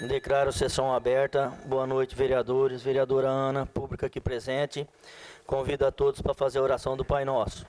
Declaro sessão aberta. Boa noite, vereadores, vereadora Ana, público aqui presente. Convido a todos para fazer a oração do Pai Nosso.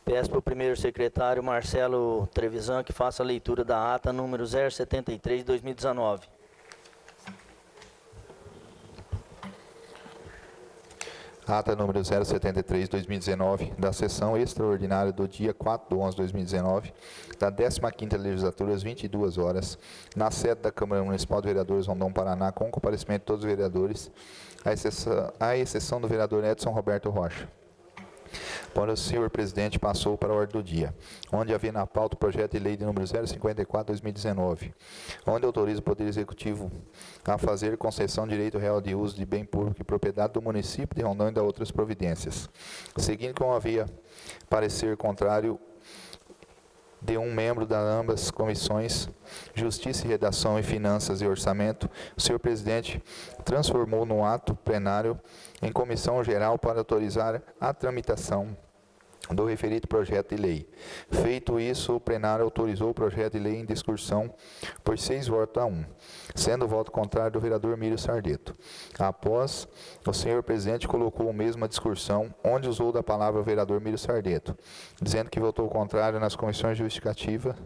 Peço para o primeiro secretário, Marcelo Trevisan, que faça a leitura da ata número 073, 2019. Ata número 073, 2019, da sessão extraordinária do dia 4/11/2019, da 15ª legislatura, às 22 horas, na sede da Câmara Municipal de Vereadores, Rondon, Paraná, com comparecimento de todos os vereadores, à exceção do vereador Edson Roberto Rocha. Para o senhor presidente, passou para a ordem do dia, onde havia na pauta o projeto de lei de número 054/2019, onde autoriza o Poder Executivo a fazer concessão de direito real de uso de bem público e propriedade do município de Rondão e da outras providências. Seguindo como havia parecer contrário de um membro das ambas comissões, Justiça e Redação e Finanças e Orçamento, o senhor presidente transformou no ato plenário em comissão geral para autorizar a tramitação do referido projeto de lei. Feito isso, o plenário autorizou o projeto de lei em discussão por 6 votos a 1, sendo o voto contrário do vereador Mírio Sardeto. Após, o senhor presidente colocou o mesmo à discussão, onde usou da palavra o vereador Mírio Sardeto, dizendo que votou contrário nas comissões justificativas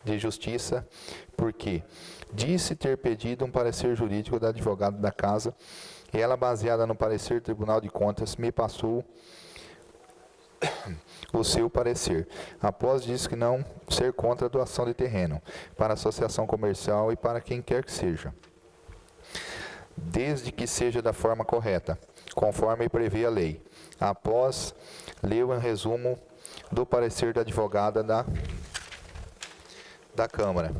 de Justiça, porque disse ter pedido um parecer jurídico da advogada da casa, e ela, baseada no parecer do Tribunal de Contas, me passou o seu parecer. Após disse que não ser contra a doação de terreno para a associação comercial e para quem quer que seja, desde que seja da forma correta, conforme prevê a lei. Após, leu em resumo do parecer da advogada da Câmara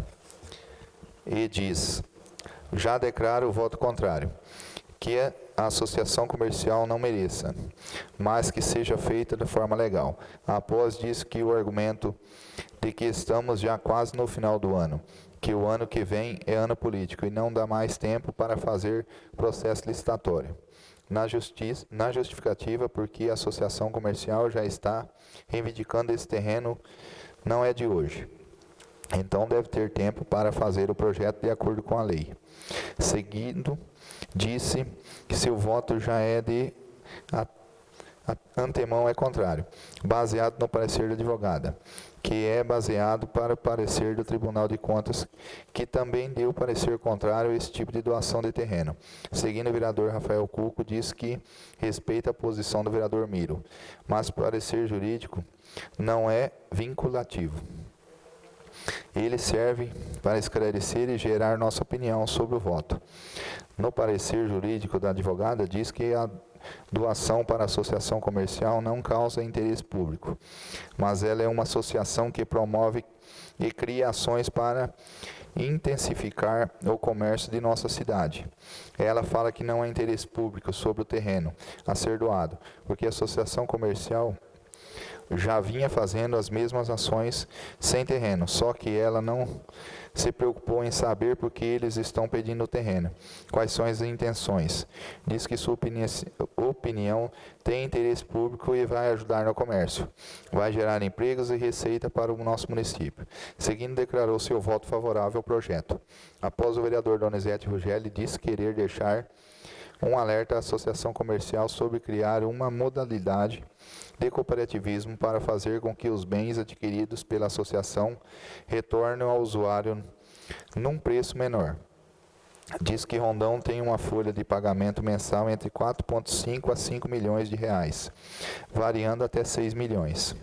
e diz: já declaro o voto contrário, que a associação comercial não mereça, mas que seja feita de forma legal. Após disse que o argumento de que estamos já quase no final do ano, que o ano que vem é ano político e não dá mais tempo para fazer processo licitatório. Na justificativa, porque a associação comercial já está reivindicando esse terreno, não é de hoje. Então deve ter tempo para fazer o projeto de acordo com a lei. Seguindo, disse que seu voto já é de antemão é contrário, baseado no parecer da advogada, que é baseado para o parecer do Tribunal de Contas, que também deu parecer contrário a esse tipo de doação de terreno. Seguindo, o vereador Rafael Cuco diz que respeita a posição do vereador Miro, mas o parecer jurídico não é vinculativo. Ele serve para esclarecer e gerar nossa opinião sobre o voto. No parecer jurídico da advogada, diz que a doação para a associação comercial não causa interesse público, mas ela é uma associação que promove e cria ações para intensificar o comércio de nossa cidade. Ela fala que não há interesse público sobre o terreno a ser doado, porque a associação comercial já vinha fazendo as mesmas ações sem terreno, só que ela não se preocupou em saber por que eles estão pedindo o terreno, quais são as intenções. Diz que sua opinião tem interesse público e vai ajudar no comércio, vai gerar empregos e receita para o nosso município. Seguindo, declarou seu voto favorável ao projeto. Após, o vereador Donizete Rugelli disse querer deixar um alerta à associação comercial sobre criar uma modalidade de cooperativismo para fazer com que os bens adquiridos pela associação retornem ao usuário num preço menor. Diz que Rondão tem uma folha de pagamento mensal entre 4,5 a 5 milhões de reais, variando até 6 milhões.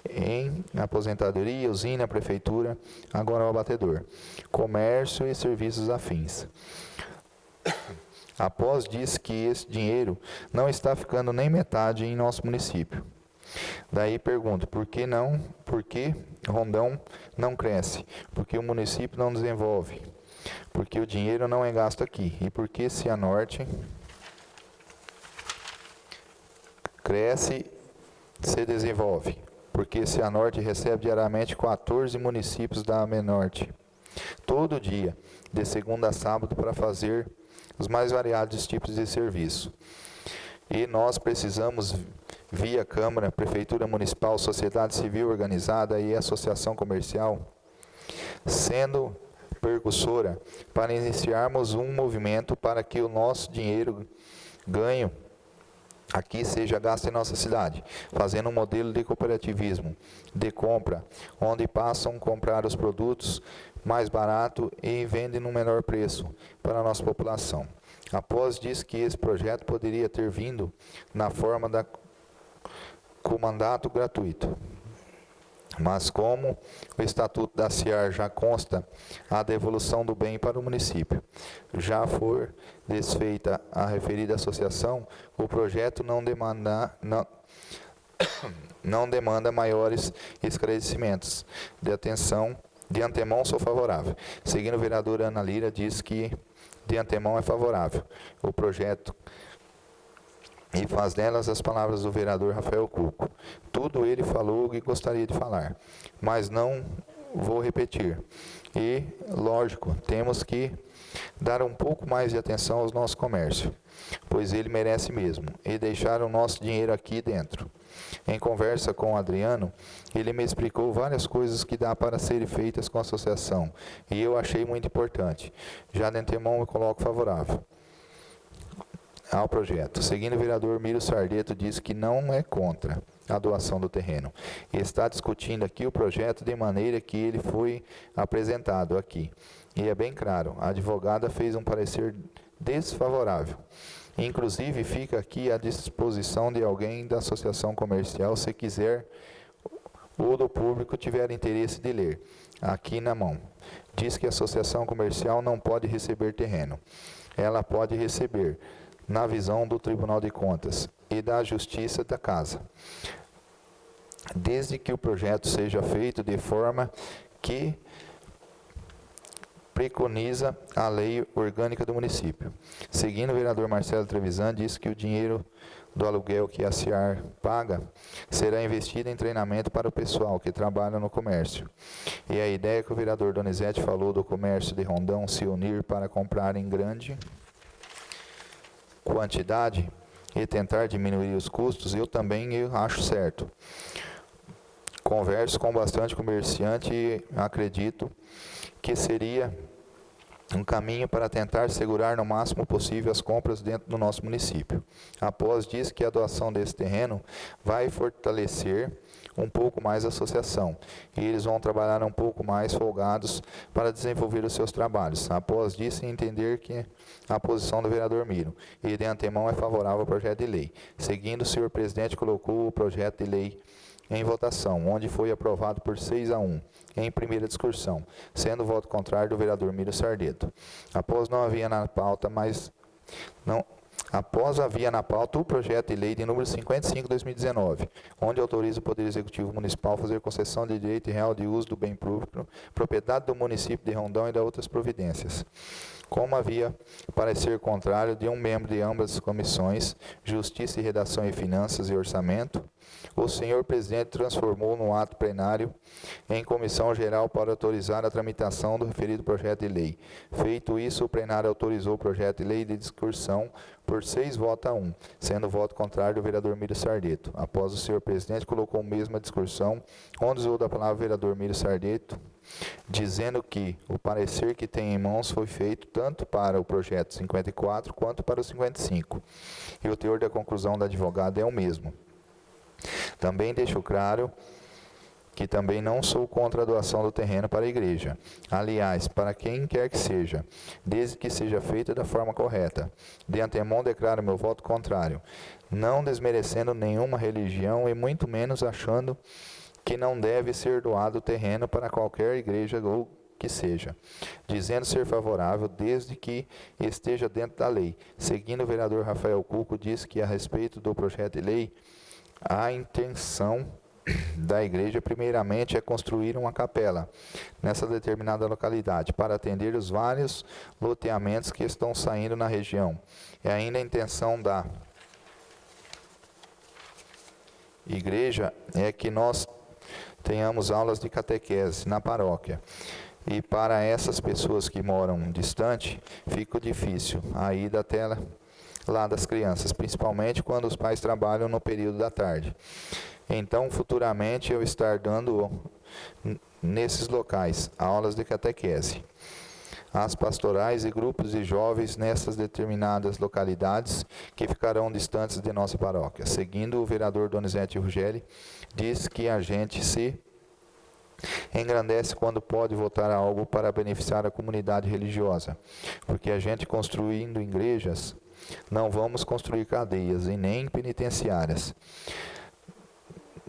Em aposentadoria, usina, prefeitura, agora o abatedor, comércio e serviços afins. Após diz que esse dinheiro não está ficando nem metade em nosso município. Daí pergunto, por que Rondão não cresce? Por que o município não desenvolve? Porque o dinheiro não é gasto aqui. E por que Cianorte cresce, se desenvolve? Porque Cianorte recebe diariamente 14 municípios da Menorte, todo dia, de segunda a sábado, para fazer os mais variados tipos de serviço. E nós precisamos, via Câmara, Prefeitura Municipal, Sociedade Civil Organizada e Associação Comercial, sendo percussora, para iniciarmos um movimento para que o nosso dinheiro ganho aqui seja gasto em nossa cidade, fazendo um modelo de cooperativismo, de compra, onde passam a comprar os produtos mais barato e vendem no menor preço para a nossa população. Após diz que esse projeto poderia ter vindo na forma da comandato gratuito. Mas como o Estatuto da CIAR já consta a devolução do bem para o município, já for desfeita a referida associação, o projeto não demanda maiores esclarecimentos. De antemão sou favorável. Seguindo, a vereadora Ana Lira diz que de antemão é favorável o projeto e faz delas as palavras do vereador Rafael Cuco. Tudo ele falou o que gostaria de falar, mas não vou repetir. E, lógico, temos que dar um pouco mais de atenção aos nossos comércios, pois ele merece mesmo, e deixar o nosso dinheiro aqui dentro. Em conversa com o Adriano, ele me explicou várias coisas que dá para serem feitas com a associação, e eu achei muito importante. Já de antemão eu coloco favorável ao projeto. Seguindo, o vereador Mírio Sardeto diz que não é contra a doação do terreno. E está discutindo aqui o projeto de maneira que ele foi apresentado aqui. E é bem claro, a advogada fez um parecer desfavorável. Inclusive, fica aqui à disposição de alguém da associação comercial, se quiser, ou do público tiver interesse de ler. Aqui na mão. Diz que a associação comercial não pode receber terreno. Ela pode receber na visão do Tribunal de Contas e da Justiça da Casa, desde que o projeto seja feito de forma que preconiza a lei orgânica do município. Seguindo, o vereador Marcelo Trevisan diz que o dinheiro do aluguel que a CIAR paga será investido em treinamento para o pessoal que trabalha no comércio. E a ideia que o vereador Donizete falou do comércio de Rondão se unir para comprar em grande quantidade e tentar diminuir os custos, eu acho certo. Converso com bastante comerciante e acredito que seria um caminho para tentar segurar no máximo possível as compras dentro do nosso município. Após diz que a doação desse terreno vai fortalecer um pouco mais a associação e eles vão trabalhar um pouco mais folgados para desenvolver os seus trabalhos. Após disso, entender que a posição do vereador Miro e de antemão é favorável ao projeto de lei. Seguindo, o senhor presidente colocou o projeto de lei em votação, onde foi aprovado por 6-1 em primeira discussão, sendo o voto contrário do vereador Mírio Sardeto. Após havia na pauta o projeto de lei de número 55/2019, onde autoriza o Poder Executivo Municipal a fazer concessão de direito real de uso do bem público, propriedade do município de Rondão e de outras providências. Como havia parecer contrário de um membro de ambas as comissões, Justiça e Redação e Finanças e Orçamento, o senhor presidente transformou no ato plenário em comissão geral para autorizar a tramitação do referido projeto de lei. Feito isso, o plenário autorizou o projeto de lei de discussão por 6-1, sendo o voto contrário do vereador Mírio Sardeto. Após o senhor presidente colocou a mesma discussão, onde usou da palavra o vereador Mírio Sardeto, dizendo que o parecer que tem em mãos foi feito tanto para o projeto 54 quanto para o 55, e o teor da conclusão da advogada é o mesmo. Também deixo claro que também não sou contra a doação do terreno para a igreja. Aliás, para quem quer que seja, desde que seja feita da forma correta. De antemão declaro meu voto contrário, não desmerecendo nenhuma religião e muito menos achando que não deve ser doado o terreno para qualquer igreja ou que seja, dizendo ser favorável desde que esteja dentro da lei. Seguindo, o vereador Rafael Cuco diz que, a respeito do projeto de lei, a intenção da igreja, primeiramente, é construir uma capela nessa determinada localidade, para atender os vários loteamentos que estão saindo na região. É ainda a intenção da igreja é que nós tenhamos aulas de catequese na paróquia. E para essas pessoas que moram distante, fica difícil a ida até lá das crianças, principalmente quando os pais trabalham no período da tarde. Então, futuramente, eu estar dando nesses locais aulas de catequese. As pastorais e grupos de jovens nessas determinadas localidades que ficarão distantes de nossa paróquia. Seguindo, o vereador Donizete Ruggeri diz que a gente se engrandece quando pode votar algo para beneficiar a comunidade religiosa, porque a gente construindo igrejas, não vamos construir cadeias e nem penitenciárias.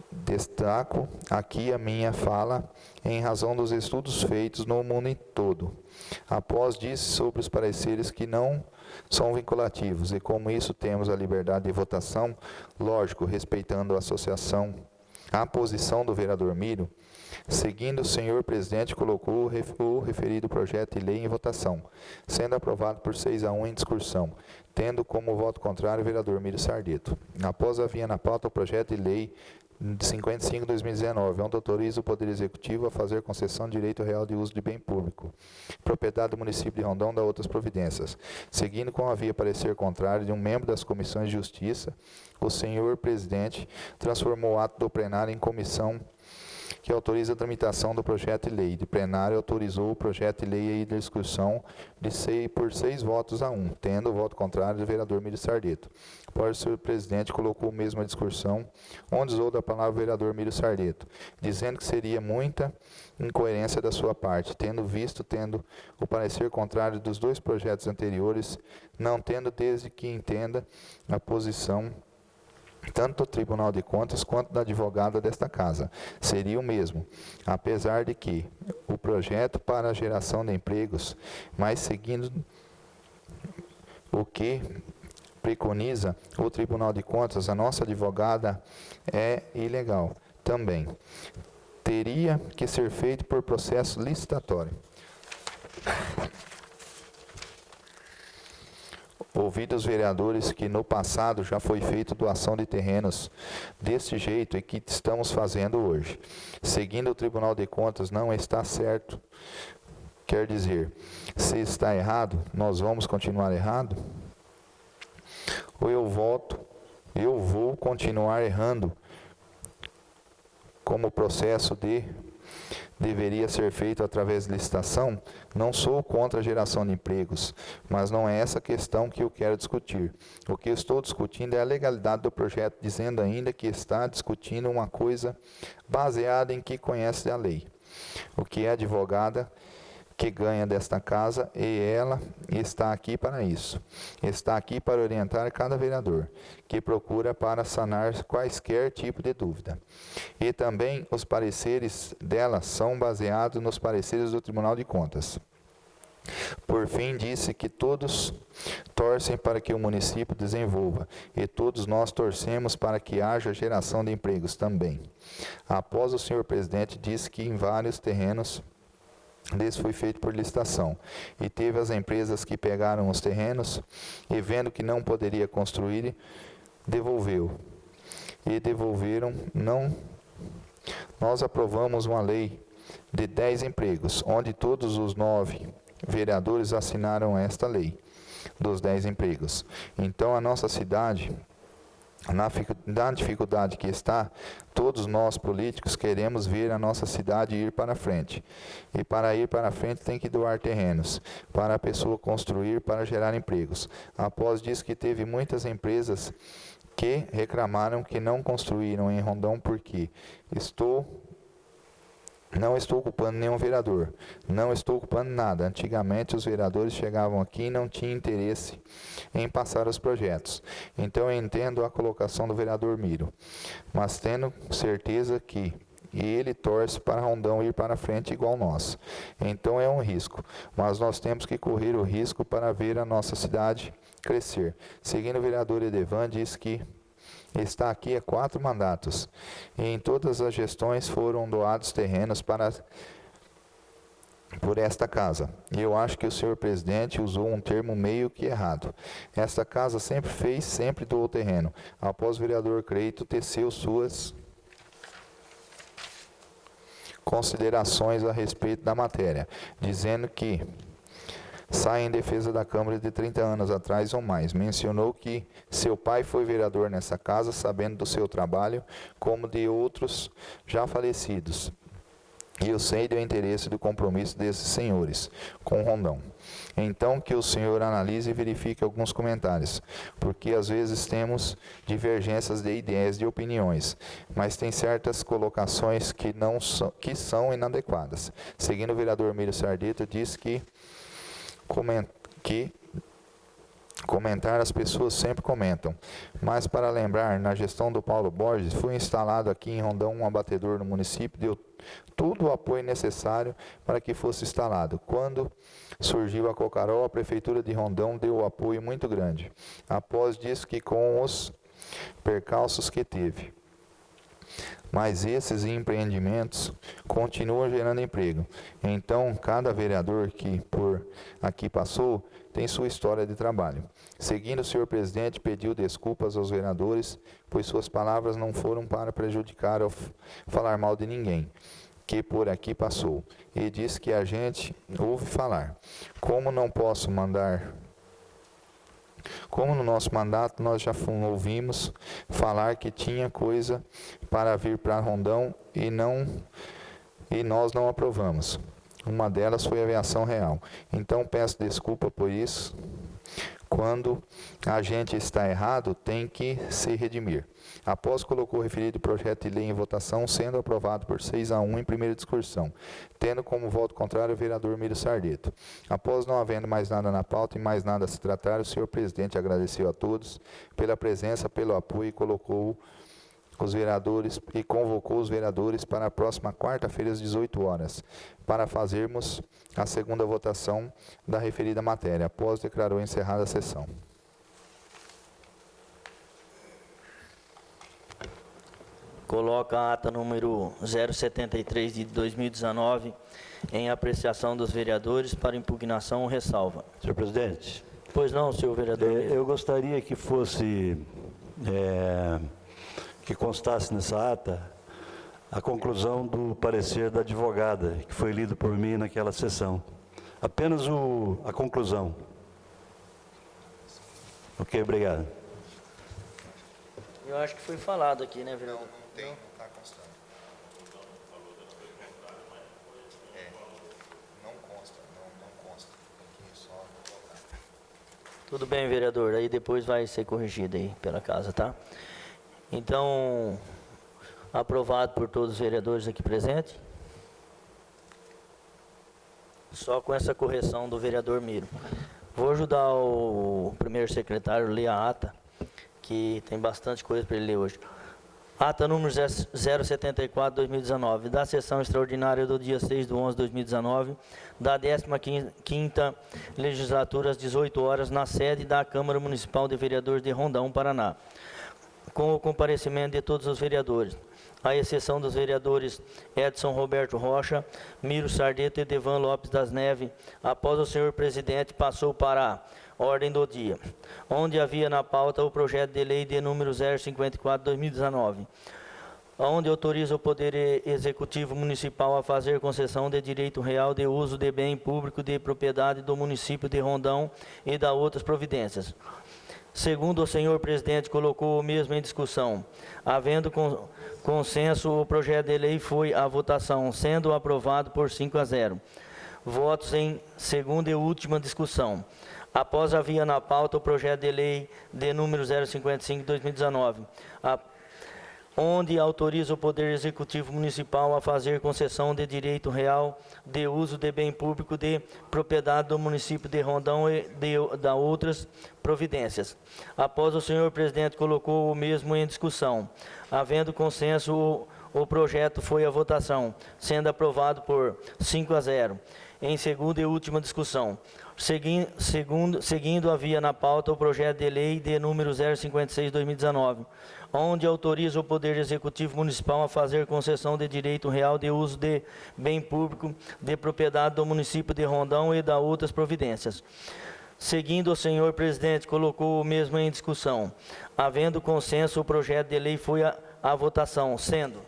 Destaco aqui a minha fala em razão dos estudos feitos no mundo todo. Após disse sobre os pareceres que não são vinculativos, e como isso temos a liberdade de votação, lógico, respeitando a posição do vereador Miro. Seguindo, o senhor presidente colocou o referido projeto de lei em votação, sendo aprovado por 6-1 em discussão, tendo como voto contrário o vereador Miro Sardeto. Após havia na pauta o projeto de lei 55/2019, onde autoriza o Poder Executivo a fazer concessão de direito real de uso de bem público, propriedade do município de Rondão, da outras providências. Seguindo, como havia parecer contrário de um membro das comissões de Justiça, o senhor presidente transformou o ato do plenário em comissão que autoriza a tramitação do projeto de lei. De plenário, autorizou o projeto de lei em discussão por 6-1, tendo o voto contrário do vereador Miro Sardeto. Após o senhor presidente colocou mesmo a discussão, onde usou da palavra o vereador Miro Sardeto, dizendo que seria muita incoerência da sua parte, tendo o parecer contrário dos dois projetos anteriores, não tendo desde que entenda a posição tanto do Tribunal de Contas quanto da advogada desta casa. Seria o mesmo, apesar de que o projeto para a geração de empregos, mas seguindo o que preconiza o Tribunal de Contas, a nossa advogada é ilegal também. Teria que ser feito por processo licitatório. Ouvidos os vereadores que no passado já foi feita doação de terrenos desse jeito e que estamos fazendo hoje. Seguindo o Tribunal de Contas não está certo, quer dizer, se está errado, nós vamos continuar errado? Ou eu vou continuar errando, como o processo deveria ser feito através de licitação? Não sou contra a geração de empregos, mas não é essa questão que eu quero discutir. O que eu estou discutindo é a legalidade do projeto, dizendo ainda que está discutindo uma coisa baseada em que conhece a lei. O que é advogada que ganha desta casa, e ela está aqui para isso. Está aqui para orientar cada vereador, que procura para sanar quaisquer tipo de dúvida. E também os pareceres dela são baseados nos pareceres do Tribunal de Contas. Por fim, disse que todos torcem para que o município desenvolva, e todos nós torcemos para que haja geração de empregos também. Após o senhor presidente disse que em vários terrenos desse foi feito por licitação, e teve as empresas que pegaram os terrenos e, vendo que não poderia construir, devolveram. Nós aprovamos uma lei de 10 empregos, onde todos os 9 vereadores assinaram esta lei dos 10 empregos. Então, a nossa cidade, na dificuldade que está, todos nós políticos queremos ver a nossa cidade ir para frente. E para ir para frente tem que doar terrenos, para a pessoa construir, para gerar empregos. Após disso que teve muitas empresas que reclamaram que não construíram em Rondão, porque não estou ocupando nenhum vereador, não estou ocupando nada. Antigamente os vereadores chegavam aqui e não tinham interesse em passar os projetos. Então eu entendo a colocação do vereador Miro, mas tendo certeza que e ele torce para Rondão ir para frente igual nós. Então é um risco, mas nós temos que correr o risco para ver a nossa cidade crescer. Seguindo o vereador Edevan, diz que está aqui há 4 mandatos, e em todas as gestões foram doados terrenos por esta casa. E eu acho que o senhor presidente usou um termo meio que errado. Esta casa sempre doou terreno. Após o vereador Creito teceu suas considerações a respeito da matéria, dizendo que sai em defesa da Câmara de 30 anos atrás ou mais. Mencionou que seu pai foi vereador nessa casa, sabendo do seu trabalho, como de outros já falecidos. E eu sei do interesse e do compromisso desses senhores com Rondão. Então, que o senhor analise e verifique alguns comentários, porque às vezes temos divergências de ideias, de opiniões, mas tem certas colocações que são inadequadas. Seguindo o vereador Mírio Sardito, diz que comentar as pessoas sempre comentam, mas para lembrar, na gestão do Paulo Borges, foi instalado aqui em Rondão um abatedor no município, deu todo o apoio necessário para que fosse instalado. Quando surgiu a Cocarol, a Prefeitura de Rondão deu um apoio muito grande. Após disso, que com os percalços que teve. Mas esses empreendimentos continuam gerando emprego. Então, cada vereador que por aqui passou tem sua história de trabalho. Seguindo, o senhor presidente pediu desculpas aos vereadores, pois suas palavras não foram para prejudicar ou falar mal de ninguém que por aqui passou. E disse que a gente ouve falar. Como no nosso mandato nós já ouvimos falar que tinha coisa para vir para Rondão e nós não aprovamos. Uma delas foi a aviação real. Então peço desculpa por isso. Quando a gente está errado, tem que se redimir. Após colocou o referido projeto de lei em votação, sendo aprovado por 6-1 em primeira discussão, tendo como voto contrário o vereador Mírio Sardito. Após não havendo mais nada na pauta e mais nada a se tratar, o senhor presidente agradeceu a todos pela presença, pelo apoio e convocou os vereadores para a próxima quarta-feira às 18 horas, para fazermos a segunda votação da referida matéria. Após declarou encerrada a sessão. Coloca a ata número 073 de 2019 em apreciação dos vereadores para impugnação ou ressalva. Senhor presidente. Pois não, senhor vereador. Eu gostaria que fosse, que constasse nessa ata a conclusão do parecer da advogada, que foi lido por mim naquela sessão. Apenas a conclusão. Ok, obrigado. Eu acho que foi falado aqui, né, vereador? Não está constando. Não consta. Tem que só colocar. Tudo bem, vereador. Aí depois vai ser corrigido aí pela casa, tá? Então, aprovado por todos os vereadores aqui presentes. Só com essa correção do vereador Miro. Vou ajudar o primeiro secretário a ler a ata, que tem bastante coisa para ele ler hoje. Ata número 074/2019, da sessão extraordinária do dia 6/11/2019, da 15ª legislatura, às 18 horas, na sede da Câmara Municipal de Vereadores de Rondão, Paraná, com o comparecimento de todos os vereadores, à exceção dos vereadores Edson Roberto Rocha, Mírio Sardito e Edevan Lopes das Neves. Após o senhor presidente, passou para a ordem do dia, onde havia na pauta o projeto de lei de número 054/2019, onde autoriza o Poder Executivo Municipal a fazer concessão de direito real de uso de bem público de propriedade do município de Rondão e da outras providências. Segundo o senhor presidente, colocou o mesmo em discussão. Havendo consenso, o projeto de lei foi à votação, sendo aprovado por 5-0. Votos em segunda e última discussão. Após havia na pauta o projeto de lei de número 055/2019, onde autoriza o Poder Executivo Municipal a fazer concessão de direito real de uso de bem público de propriedade do município de Rondão e da outras providências. Após o senhor presidente colocou o mesmo em discussão. Havendo consenso, O projeto foi à votação, sendo aprovado por 5-0. Em segunda e última discussão, seguindo havia na pauta o projeto de lei de número 056/2019, onde autoriza o Poder Executivo Municipal a fazer concessão de direito real de uso de bem público de propriedade do município de Rondão e da outras providências. Seguindo, o senhor presidente colocou o mesmo em discussão. Havendo consenso, o projeto de lei foi à votação, sendo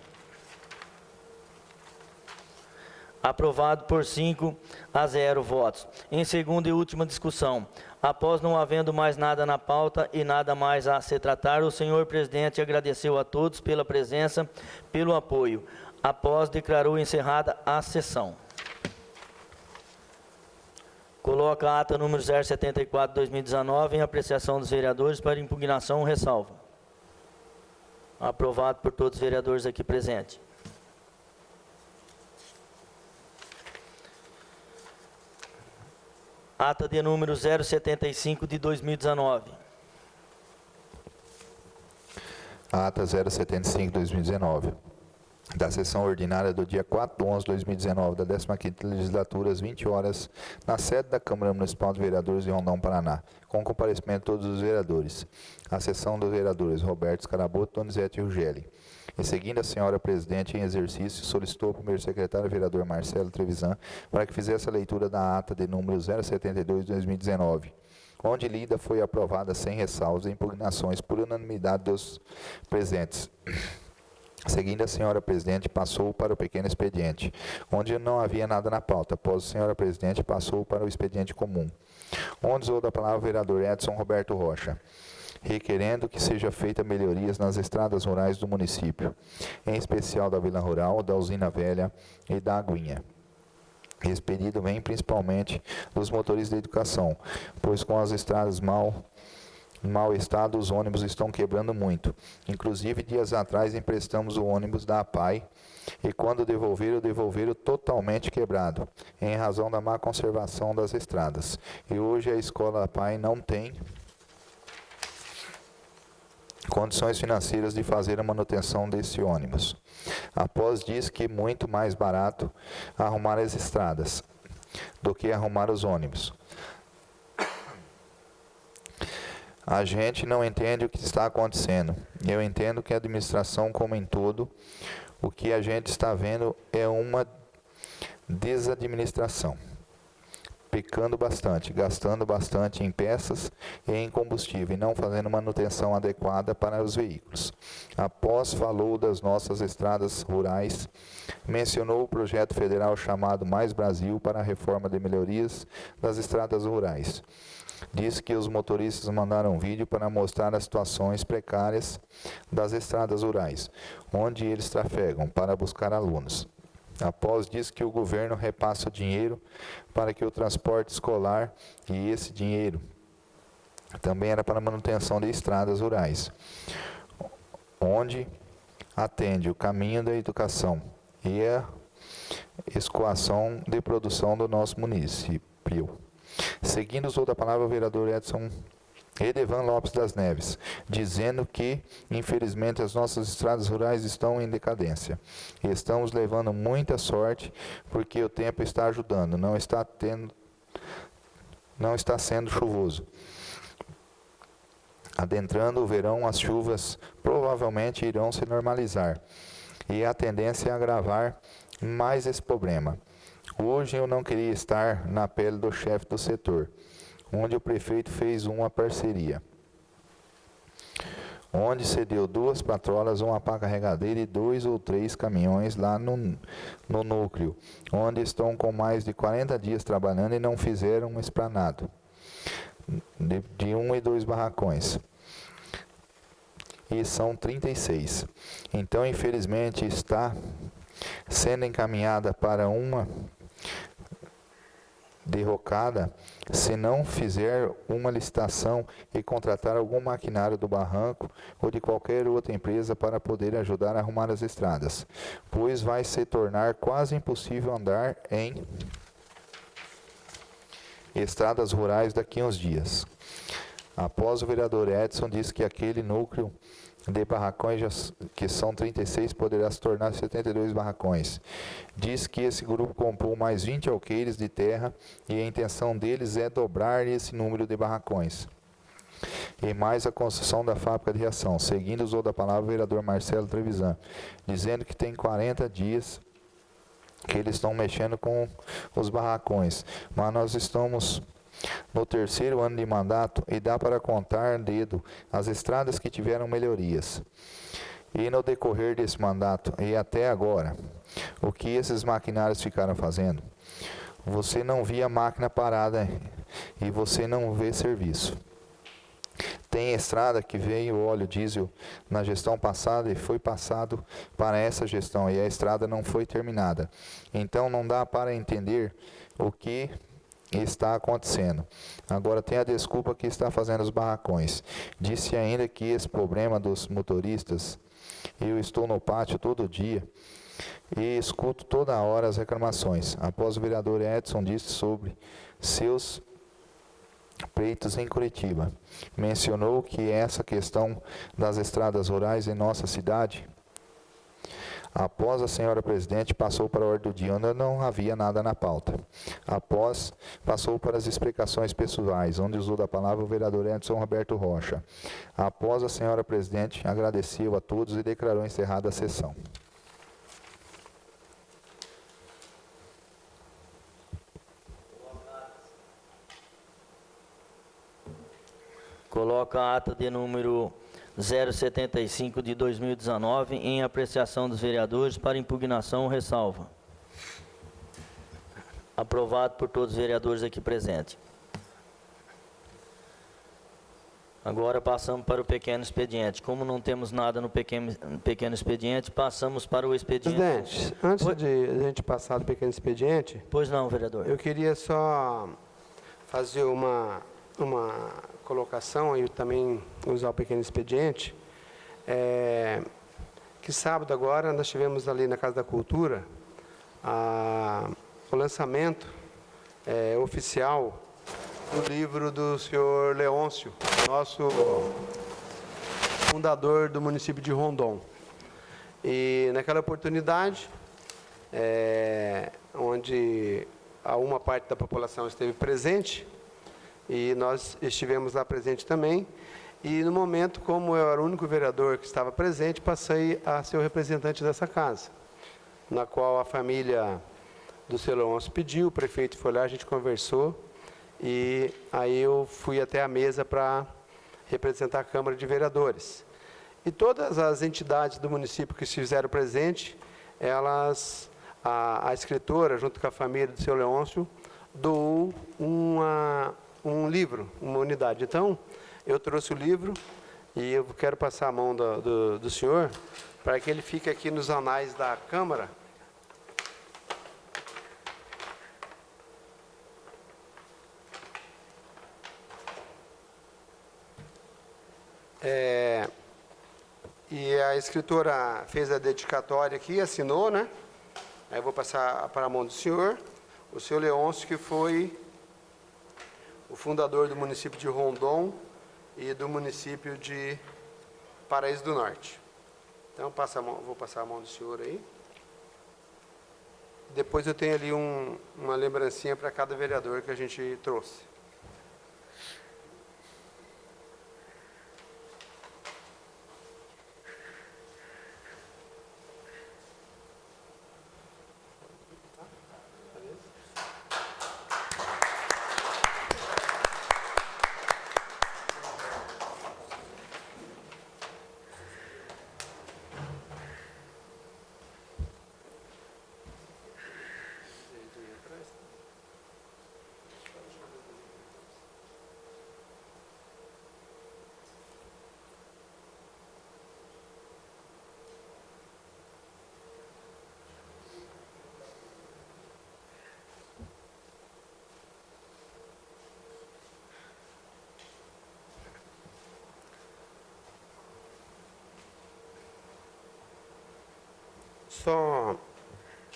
aprovado por 5-0 votos. Em segunda e última discussão, após não havendo mais nada na pauta e nada mais a se tratar, o senhor presidente agradeceu a todos pela presença, pelo apoio. Após, declarou encerrada a sessão. Coloca a ata número 074/2019 em apreciação dos vereadores para impugnação ou ressalva. Aprovado por todos os vereadores aqui presentes. Ata de número 075/2019. Ata 075/2019. Da sessão ordinária do dia 4/11/2019 da 15ª Legislatura, às 20 horas, na sede da Câmara Municipal de Vereadores de Rondão, Paraná, com comparecimento de todos os vereadores. A sessão dos vereadores Roberto Scaraboto, Donizete Rugelli. Em seguida, a senhora presidente em exercício solicitou ao primeiro secretário, vereador Marcelo Trevisan, para que fizesse a leitura da ata de número 072/2019, onde lida foi aprovada sem ressalvas e impugnações por unanimidade dos presentes. Seguindo, a senhora presidente passou para o pequeno expediente, onde não havia nada na pauta. Após a senhora presidente, passou para o expediente comum, onde usou da palavra o vereador Edson Roberto Rocha, requerendo que seja feita melhorias nas estradas rurais do município, em especial da Vila Rural, da Usina Velha e da Aguinha. Esse pedido vem principalmente dos motoristas de educação, pois com as estradas mau estado, os ônibus estão quebrando muito. Inclusive, dias atrás, emprestamos o ônibus da APAI e quando devolveram totalmente quebrado, em razão da má conservação das estradas. E hoje a escola APAI não tem condições financeiras de fazer a manutenção desse ônibus. Após diz que é muito mais barato arrumar as estradas do que arrumar os ônibus. A gente não entende o que está acontecendo. Eu entendo que a administração como em todo, o que a gente está vendo é uma desadministração. Pecando bastante, gastando bastante em peças e em combustível, e não fazendo manutenção adequada para os veículos. Após falou das nossas estradas rurais, mencionou o projeto federal chamado Mais Brasil para a reforma de melhorias das estradas rurais. Diz que os motoristas mandaram um vídeo para mostrar as situações precárias das estradas rurais, onde eles trafegam para buscar alunos. Após diz que o governo repassa o dinheiro para que o transporte escolar, e esse dinheiro também era para a manutenção de estradas rurais, onde atende o caminho da educação e a escoação de produção do nosso município. Seguindo, usou da palavra o vereador Edevan Lopes das Neves, dizendo que, infelizmente, as nossas estradas rurais estão em decadência. E estamos levando muita sorte, porque o tempo está ajudando, não está sendo chuvoso. Adentrando o verão, as chuvas provavelmente irão se normalizar, e a tendência é agravar mais esse problema. Hoje eu não queria estar na pele do chefe do setor, onde o prefeito fez uma parceria, onde cedeu 2 patrolas, uma pá carregadeira e 2 ou 3 caminhões lá no núcleo, onde estão com mais de 40 dias trabalhando e não fizeram um esplanado de 1 e 2 barracões. E são 36. Então, infelizmente, está sendo encaminhada para uma derrocada, se não fizer uma licitação e contratar algum maquinário do barranco ou de qualquer outra empresa para poder ajudar a arrumar as estradas, pois vai se tornar quase impossível andar em estradas rurais daqui a uns dias. Após o vereador Edson disse que aquele núcleo de barracões, que são 36, poderá se tornar 72 barracões. Diz que esse grupo comprou mais 20 alqueires de terra e a intenção deles é dobrar esse número de barracões. E mais a construção da fábrica de reação. Seguindo usou da palavra o vereador Marcelo Trevisan, dizendo que tem 40 dias que eles estão mexendo com os barracões. Mas nós estamos no 3º ano de mandato e dá para contar dedo as estradas que tiveram melhorias. E no decorrer desse mandato e até agora, o que esses maquinários ficaram fazendo? Você não via máquina parada e você não vê serviço. Tem estrada que veio óleo diesel na gestão passada e foi passado para essa gestão e a estrada não foi terminada. Então não dá para entender o que está acontecendo. Agora tem a desculpa que está fazendo os barracões. Disse ainda que esse problema dos motoristas, eu estou no pátio todo dia e escuto toda hora as reclamações. Após o vereador Edson disse sobre seus pleitos em Curitiba. Mencionou que essa questão das estradas rurais em nossa cidade, após a senhora presidente, passou para a ordem do dia, onde não havia nada na pauta. Após, passou para as explicações pessoais, onde usou da palavra o vereador Edson Roberto Rocha. Após a senhora presidente, agradeceu a todos e declarou encerrada a sessão. Coloca a ata de número 075 de 2019 em apreciação dos vereadores para impugnação ou ressalva. Aprovado por todos os vereadores aqui presentes. Agora passamos para o pequeno expediente. Como não temos nada no pequeno expediente, passamos para o expediente. Presidente, antes de a gente passar do pequeno expediente, Pois não, vereador. eu queria só fazer uma colocação e também usar o pequeno expediente. Que sábado agora nós tivemos ali na Casa da Cultura o lançamento oficial do livro do senhor Leôncio, nosso fundador do município de Rondon. E naquela oportunidade, onde uma parte da população esteve presente, e nós estivemos lá presente também, e no momento, como eu era o único vereador que estava presente, passei a ser o representante dessa casa, na qual a família do seu Leôncio pediu, o prefeito foi lá, a gente conversou, e aí eu fui até a mesa para representar a Câmara de Vereadores. E todas as entidades do município que se fizeram presente, a escritora, junto com a família do seu Leôncio, doou um livro, uma unidade. Então, eu trouxe o livro e eu quero passar a mão do senhor para que ele fique aqui nos anais da Câmara. E a escritora fez a dedicatória aqui, assinou, né? Aí eu vou passar para a mão do senhor. O senhor Leôncio, que foi o fundador do município de Rondon e do município de Paraíso do Norte. Então, vou passar a mão do senhor aí. Depois eu tenho ali uma lembrancinha para cada vereador que a gente trouxe. Só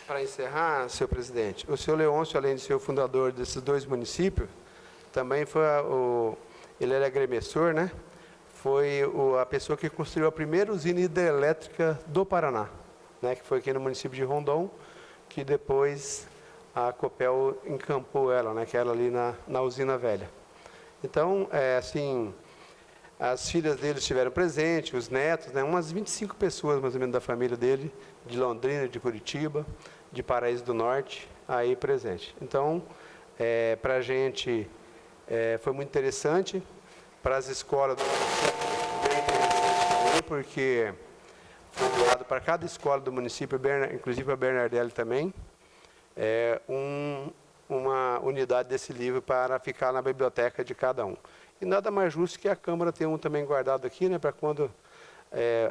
para encerrar, senhor presidente, o senhor Leôncio, além de ser o fundador desses dois municípios, também foi ele era agremiador, né? foi a pessoa que construiu a primeira usina hidrelétrica do Paraná, né, que foi aqui no município de Rondon, que depois a Copel encampou ela, né, que era ali na usina velha. Então, assim, as filhas dele estiveram presentes, os netos, né, umas 25 pessoas mais ou menos da família dele, de Londrina, de Curitiba, de Paraíso do Norte, aí presente. Então, para a gente foi muito interessante, para as escolas do município, bem interessante também, porque foi doado para cada escola do município, inclusive a Bernardelli também, uma unidade desse livro para ficar na biblioteca de cada um. E nada mais justo que a Câmara tenha um também guardado aqui, né, para quando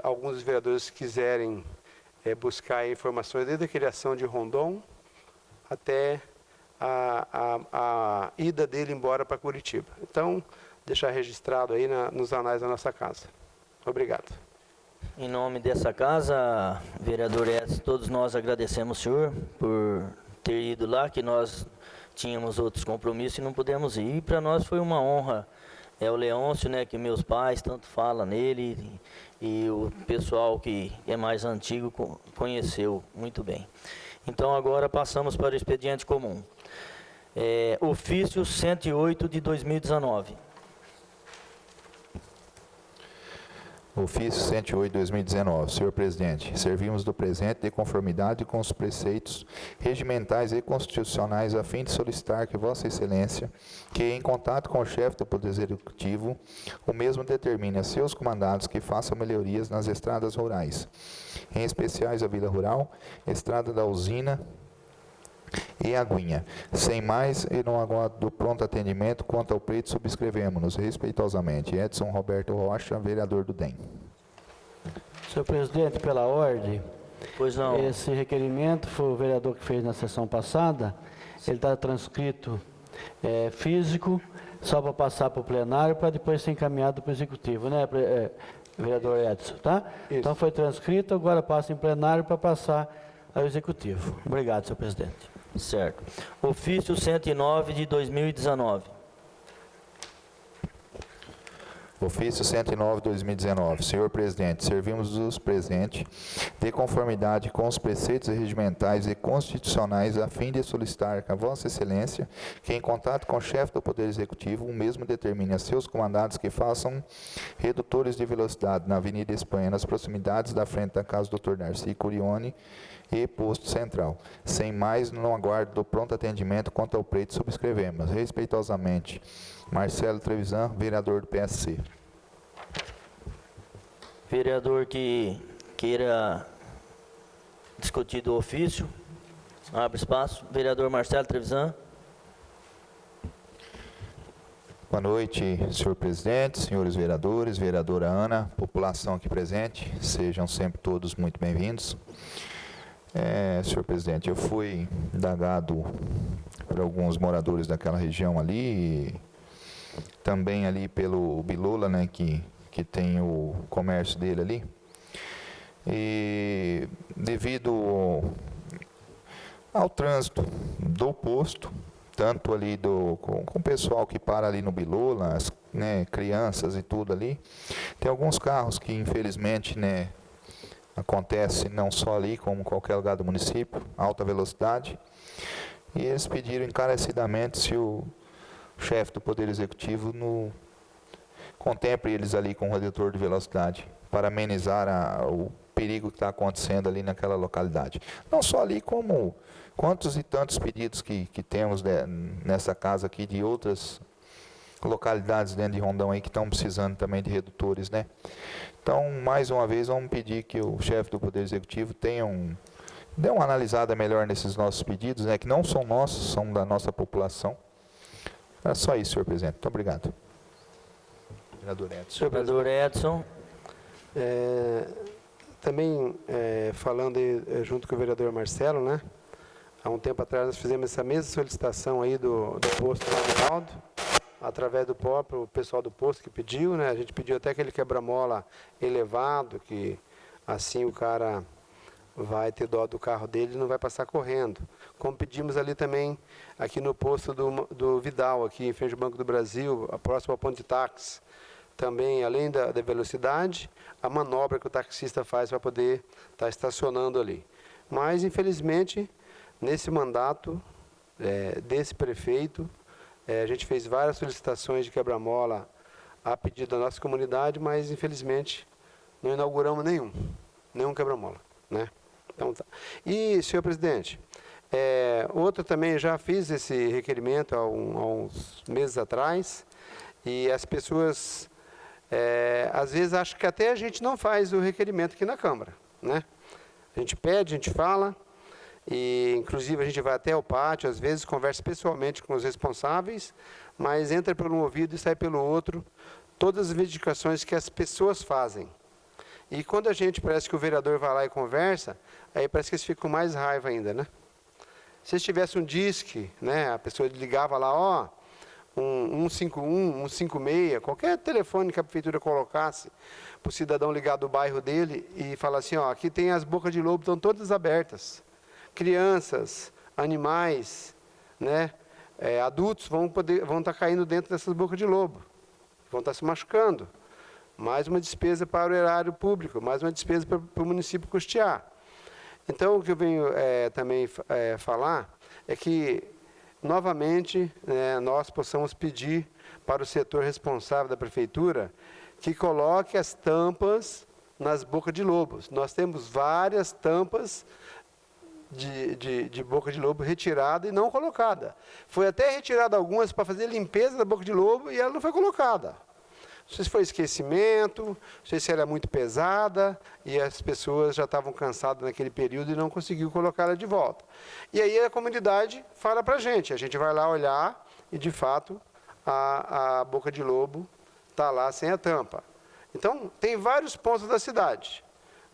alguns vereadores quiserem buscar informações desde a criação de Rondon até a ida dele embora para Curitiba. Então, deixar registrado aí nos anais da nossa casa. Obrigado. Em nome dessa casa, vereador Edson, todos nós agradecemos o senhor por ter ido lá, que nós tínhamos outros compromissos e não pudemos ir. E para nós foi uma honra. É o Leôncio, né, que meus pais tanto falam nele, e o pessoal que é mais antigo conheceu muito bem. Então agora passamos para o expediente comum. Ofício 108 de 2019. Ofício 108 de 2019. Senhor Presidente, servimos do presente de conformidade com os preceitos regimentais e constitucionais a fim de solicitar que Vossa Excelência, que em contato com o chefe do Poder Executivo, o mesmo determine a seus comandados que façam melhorias nas estradas rurais, em especiais a Vila Rural, Estrada da Usina e Aguinha. Sem mais, e não aguardo do pronto atendimento, quanto ao pleito, subscrevemos-nos respeitosamente. Edson Roberto Rocha, vereador do DEM. Senhor presidente, pela ordem, Pois não. esse requerimento foi o vereador que fez na sessão passada, ele está transcrito físico, só para passar para o plenário, para depois ser encaminhado para o executivo, né, vereador Edson, tá? Isso. Então foi transcrito, agora passa em plenário para passar ao executivo. Obrigado, senhor presidente. Certo. Ofício 109 de 2019. Ofício 109 de 2019. Senhor Presidente, servimos os presentes de conformidade com os preceitos regimentais e constitucionais a fim de solicitar que a Vossa Excelência, que em contato com o chefe do Poder Executivo, o mesmo determine a seus comandados que façam redutores de velocidade na Avenida Espanha, nas proximidades da frente da casa do Dr. Darcy Curione e Posto Central. Sem mais, não aguardo do pronto atendimento quanto ao pleito, subscrevemos. Respeitosamente, Marcelo Trevisan, vereador do PSC. Vereador que queira discutir do ofício, abre espaço. Vereador Marcelo Trevisan. Boa noite, senhor presidente, senhores vereadores, vereadora Ana, população aqui presente, sejam sempre todos muito bem-vindos. Senhor presidente, eu fui indagado por alguns moradores daquela região ali, também ali pelo Bilola, né, que tem o comércio dele ali, e devido ao trânsito do posto, tanto ali com o pessoal que para ali no Bilola, né, crianças e tudo ali, tem alguns carros que infelizmente, né, acontece não só ali, como em qualquer lugar do município, alta velocidade, e eles pediram encarecidamente se o chefe do Poder Executivo contemple eles ali com o redutor de velocidade, para amenizar o perigo que está acontecendo ali naquela localidade. Não só ali, como quantos e tantos pedidos que temos nessa casa aqui de outras localidades dentro de Rondão aí que estão precisando também de redutores, né? Então, mais uma vez, vamos pedir que o chefe do Poder Executivo dê uma analisada melhor nesses nossos pedidos, né? Que não são nossos, são da nossa população. É só isso, senhor presidente. Muito obrigado. Vereador Edson. Vereador Edson. Também falando aí, junto com o vereador Marcelo, né? Há um tempo atrás nós fizemos essa mesma solicitação aí do posto Ronaldo, através do próprio pessoal do posto que pediu, né? A gente pediu até aquele quebra-mola elevado, que assim o cara vai ter dó do carro dele e não vai passar correndo. Como pedimos ali também, aqui no posto do Vidal, aqui em frente ao Banco do Brasil, próximo ao ponto de táxi, também, além da velocidade, a manobra que o taxista faz para poder estar estacionando ali. Mas, infelizmente, nesse mandato desse prefeito, a gente fez várias solicitações de quebra-mola a pedido da nossa comunidade, mas, infelizmente, não inauguramos nenhum quebra-mola, né? Então, tá. E, senhor presidente, outro também, já fiz esse requerimento há uns meses atrás, e as pessoas, às vezes, acham que até a gente não faz o requerimento aqui na Câmara, né? A gente pede, a gente fala, e inclusive a gente vai até o pátio, às vezes conversa pessoalmente com os responsáveis, mas entra por um ouvido e sai pelo outro, todas as reivindicações que as pessoas fazem. E quando a gente, parece que o vereador vai lá e conversa, aí parece que eles ficam com mais raiva ainda, né? Se tivesse um disque, né, a pessoa ligava lá, ó, um 151, 156, qualquer telefone que a prefeitura colocasse para o cidadão ligar do bairro dele e falar assim, ó, aqui tem as bocas de lobo, estão todas abertas. Crianças, animais, né, adultos vão estar caindo dentro dessas bocas de lobo, vão estar se machucando. Mais uma despesa para o erário público, mais uma despesa para o município custear. Então, o que eu venho também falar é que, novamente, nós possamos pedir para o setor responsável da prefeitura que coloque as tampas nas bocas de lobos. Nós temos várias tampas de boca de lobo retirada e não colocada. Foi até retirada algumas para fazer limpeza da boca de lobo e ela não foi colocada. Não sei se foi esquecimento, não sei se era muito pesada e as pessoas já estavam cansadas naquele período e não conseguiu colocar ela de volta. E aí a comunidade fala para a gente vai lá olhar e, de fato, a boca de lobo está lá sem a tampa. Então, tem vários pontos da cidade,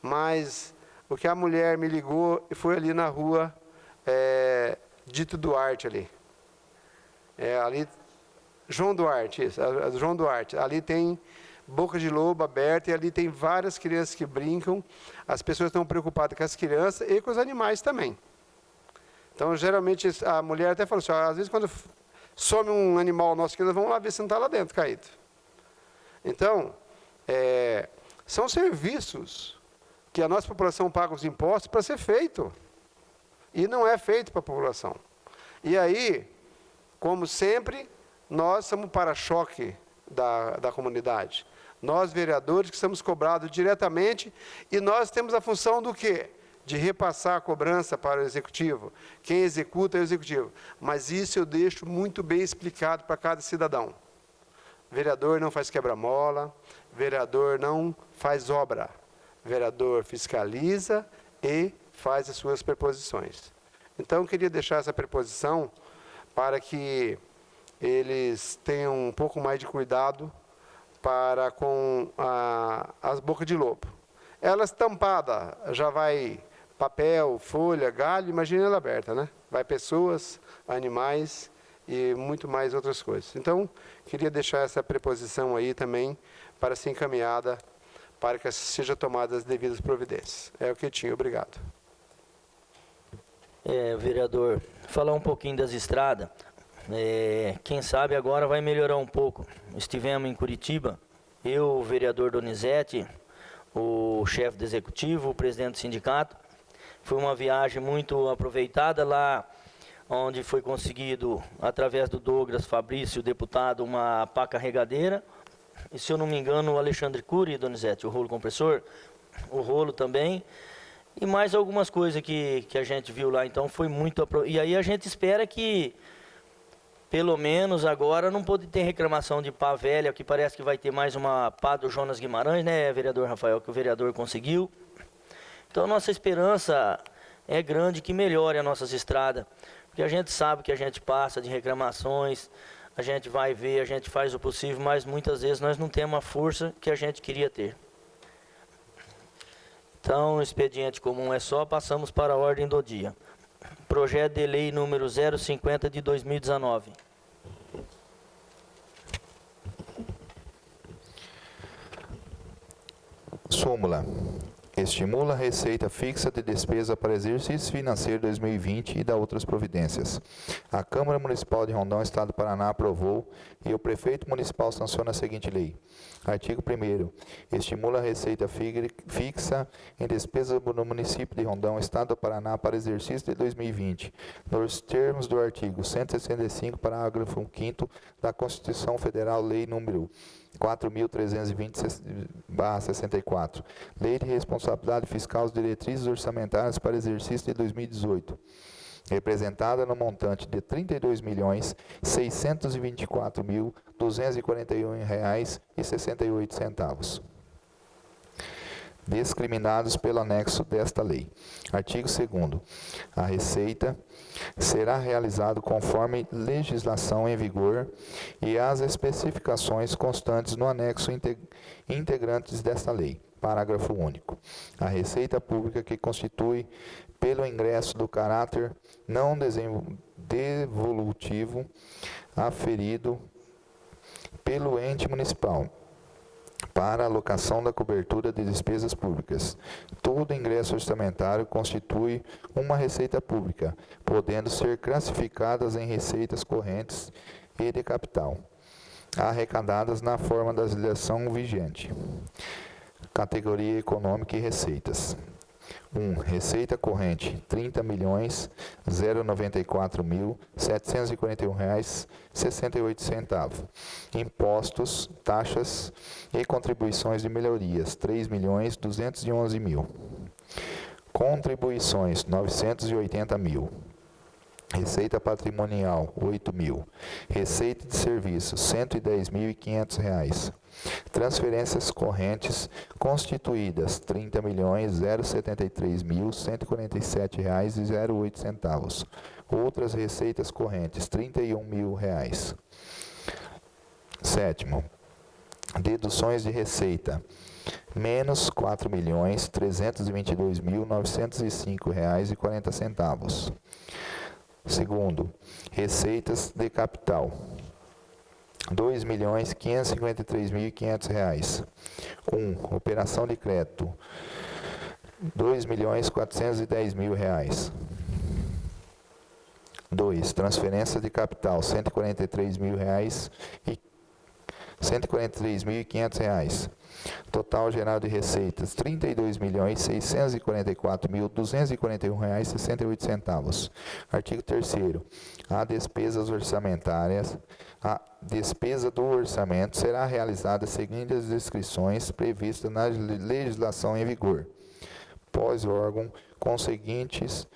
mas o que a mulher me ligou e foi ali na rua Dito Duarte ali. Ali... João Duarte, isso, João Duarte. Ali tem boca de lobo aberta e ali tem várias crianças que brincam. As pessoas estão preocupadas com as crianças e com os animais também. Então, geralmente, a mulher até fala assim, às vezes quando some um animal nosso, vamos lá ver se não está lá dentro caído. Então, são serviços que a nossa população paga os impostos para ser feito. E não é feito para a população. E aí, como sempre... Nós somos para-choque da comunidade. Nós, vereadores, que somos cobrados diretamente, e nós temos a função do quê? De repassar a cobrança para o executivo. Quem executa é o executivo. Mas isso eu deixo muito bem explicado para cada cidadão. Vereador não faz quebra-mola, vereador não faz obra. Vereador fiscaliza e faz as suas preposições. Então, eu queria deixar essa preposição para que eles tenham um pouco mais de cuidado para com as bocas de lobo. Elas tampadas, já vai papel, folha, galho, imagina ela aberta, né? Vai pessoas, animais e muito mais outras coisas. Então, queria deixar essa preposição aí também para ser encaminhada, para que sejam tomadas as devidas providências. É o que eu tinha, obrigado. Vereador, falar um pouquinho das estradas. Quem sabe agora vai melhorar um pouco. Estivemos em Curitiba, eu, o vereador Donizete, o chefe do executivo, o presidente do sindicato. Foi uma viagem muito aproveitada lá, onde foi conseguido, através do Douglas Fabrício, deputado, uma pá carregadeira. E, se eu não me engano, o Alexandre Cury, Donizete, o rolo compressor, o rolo também. E mais algumas coisas que a gente viu lá. Então, foi muito... E aí a gente espera que... Pelo menos agora não pode ter reclamação de pá velha, que parece que vai ter mais uma pá do Jonas Guimarães, né, vereador Rafael, que o vereador conseguiu. Então, nossa esperança é grande que melhore as nossas estradas, porque a gente sabe que a gente passa de reclamações, a gente vai ver, a gente faz o possível, mas muitas vezes nós não temos a força que a gente queria ter. Então, o expediente comum é só, passamos para a ordem do dia. Projeto de lei número 050 de 2019. Súmula. Estimula a receita fixa de despesa para exercício financeiro 2020 e dá outras providências. A Câmara Municipal de Rondão, Estado do Paraná, aprovou e o prefeito municipal sanciona a seguinte lei. Artigo 1º. Estimula a receita fixa em despesa no município de Rondão, Estado do Paraná, para exercício de 2020, nos termos do artigo 165, parágrafo 5º da Constituição Federal, Lei número 4.320/64, Lei de Responsabilidade Fiscal e Diretrizes Orçamentárias para exercício de 2018, representada no montante de R$ 32.624.241,68, discriminados pelo anexo desta lei. Artigo 2º. A receita será realizada conforme legislação em vigor e as especificações constantes no anexo integrantes desta lei. Parágrafo único. A receita pública que constitui pelo ingresso do caráter não devolutivo aferido pelo ente municipal para a alocação da cobertura de despesas públicas. Todo ingresso orçamentário constitui uma receita pública, podendo ser classificadas em receitas correntes e de capital, arrecadadas na forma da legislação vigente. Categoria econômica e receitas. 1. Receita corrente, R$ 30.094.741,68. Impostos, taxas e contribuições de melhorias, R$ 3.211.000. Contribuições, R$ 980.000. Receita patrimonial, R$ 8.000. Receita de serviços, R$ 110.500. Transferências correntes constituídas, R$ 30.073.147,08. Outras receitas correntes, R$ 31.000. 7º. Deduções de receita, menos R$ 4.322.905,40. Segundo, receitas de capital, R$ 2.553.500. 1. Operação de crédito, R$ 2.410.000. 2. Transferência de capital, R$ 143.000 e R$ 143.500. Total geral de receitas, R$ 32.644.241,68. Artigo 3º. A despesas orçamentárias, a despesa do orçamento será realizada seguindo as descrições previstas na legislação em vigor, pós-órgão, com os seguintes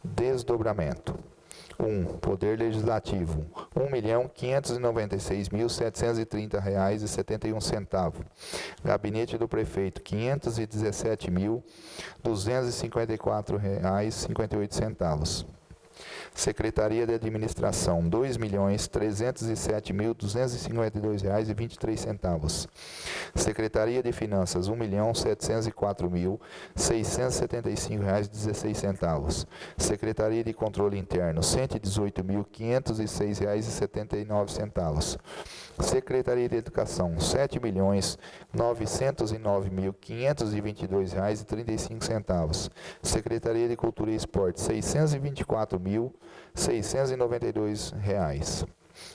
desdobramento. 1. Poder Legislativo, R$ 1.596.730,71. Gabinete do Prefeito, R$ 517.254,58. Secretaria de Administração, R$ 2.307.252,23. Secretaria de Finanças, R$ 1.704.675,16. Secretaria de Controle Interno, R$ 118.506,79. Secretaria de Educação, R$ 7.909.522,35. Secretaria de Cultura e Esporte, R$ 624.692.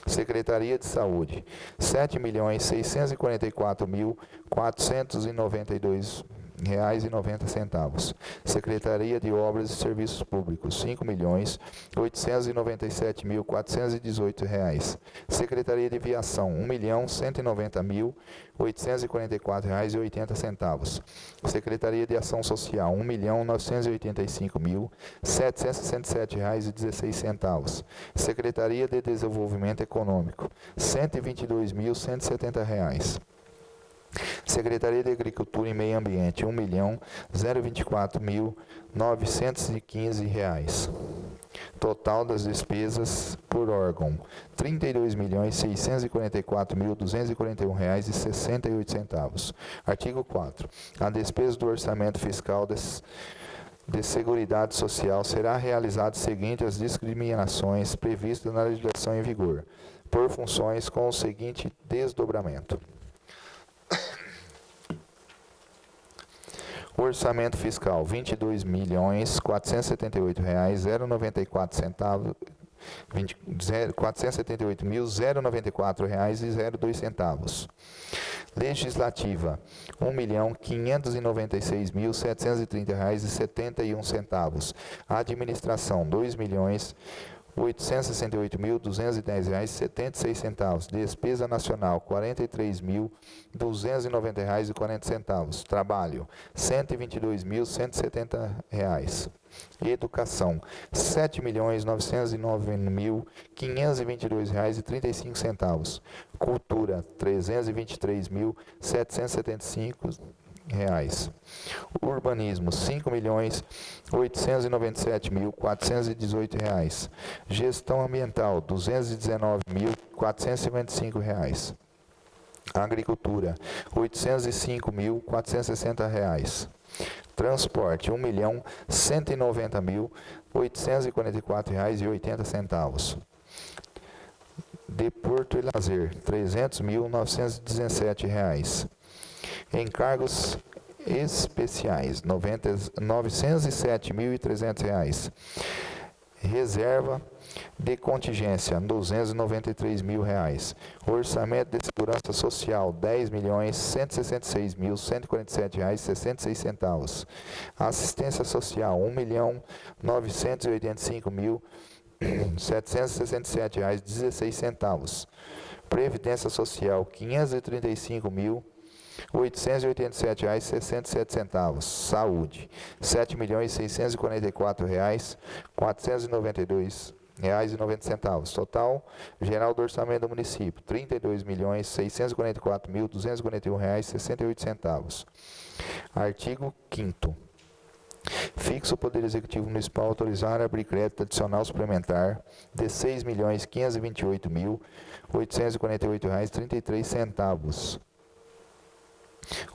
Secretaria de Saúde, R$ 7.644.492,90. Secretaria de Obras e Serviços Públicos, R$ 5.897.418. Secretaria de Viação, R$ 1.190.844,80. Secretaria de Ação Social, R$ 1.985.767,16. Secretaria de Desenvolvimento Econômico, R$ 122.170. Secretaria de Agricultura e Meio Ambiente, R$ 1.024.915. Total das despesas por órgão, R$ 32.644.241,68. Artigo 4. A despesa do orçamento fiscal de Seguridade Social será realizada seguinte as discriminações previstas na legislação em vigor, por funções com o seguinte desdobramento. Orçamento fiscal, R$ 22.478.094, R$ 478.094,02. Legislativa, R$ 1.596.730,71. Administração, R$ 2.868.210,76. Despesa nacional, R$ 43.290,40. Trabalho, R$ 122.170. Educação, R$ 7.909.522,35. Cultura, R$ 323.775. Urbanismo, R$ 5.897.418. Gestão ambiental, R$ 219.455. Agricultura, R$ 805.460. Transporte, R$ 1.190.844,80. Deporto e lazer, R$ 300.917. Encargos especiais, R$ 907.300. Reserva de contingência, R$ 293.000. Orçamento de segurança social, R$ 10.166.147,66. Assistência social, R$ 1.985.767,16. Previdência social, R$ 535.887,67. Saúde, R$ 7.644.492,90. Total geral do orçamento do município, R$ 32.644.241,68. Artigo 5º. Fixa o Poder Executivo Municipal autorizar a abrir crédito adicional suplementar de R$ 6.528.848,33.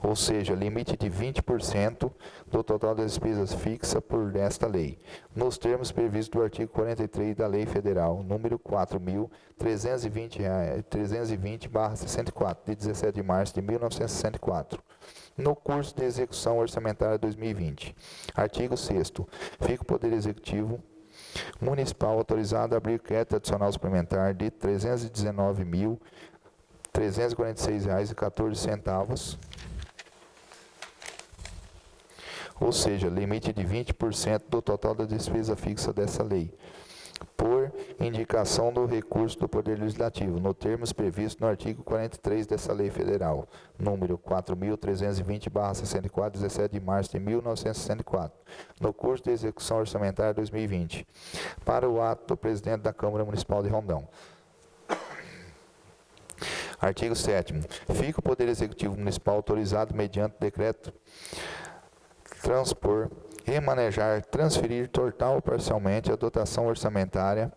Ou seja, limite de 20% do total das despesas fixa por esta lei, nos termos previstos do artigo 43 da Lei Federal número 4.320/64, de 17 de março de 1964, no curso de execução orçamentária 2020. Artigo 6º. Fica o Poder Executivo Municipal autorizado a abrir crédito adicional suplementar de R$ 319.346,14. Ou seja, limite de 20% do total da despesa fixa dessa lei, por indicação do recurso do Poder Legislativo, no termos previstos no artigo 43 dessa Lei Federal, número 4.320/64, 17 de março de 1964, no curso de execução orçamentária 2020, para o ato do Presidente da Câmara Municipal de Rondão. Artigo 7º. Fica o Poder Executivo Municipal autorizado, mediante decreto, transpor, remanejar, transferir total ou parcialmente a dotação orçamentária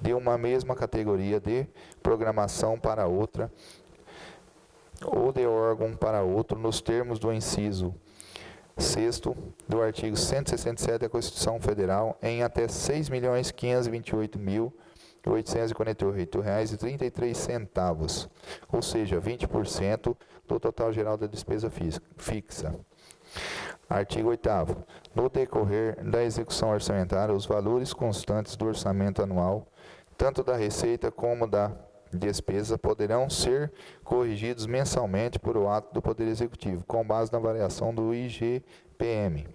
de uma mesma categoria de programação para outra ou de órgão para outro, nos termos do inciso 6º do artigo 167 da Constituição Federal, em até R$ 6.528.848,33, ou seja, 20% do total geral da despesa fixa. Artigo 8º. No decorrer da execução orçamentária, os valores constantes do orçamento anual, tanto da receita como da despesa, poderão ser corrigidos mensalmente por o ato do Poder Executivo, com base na variação do IGPM.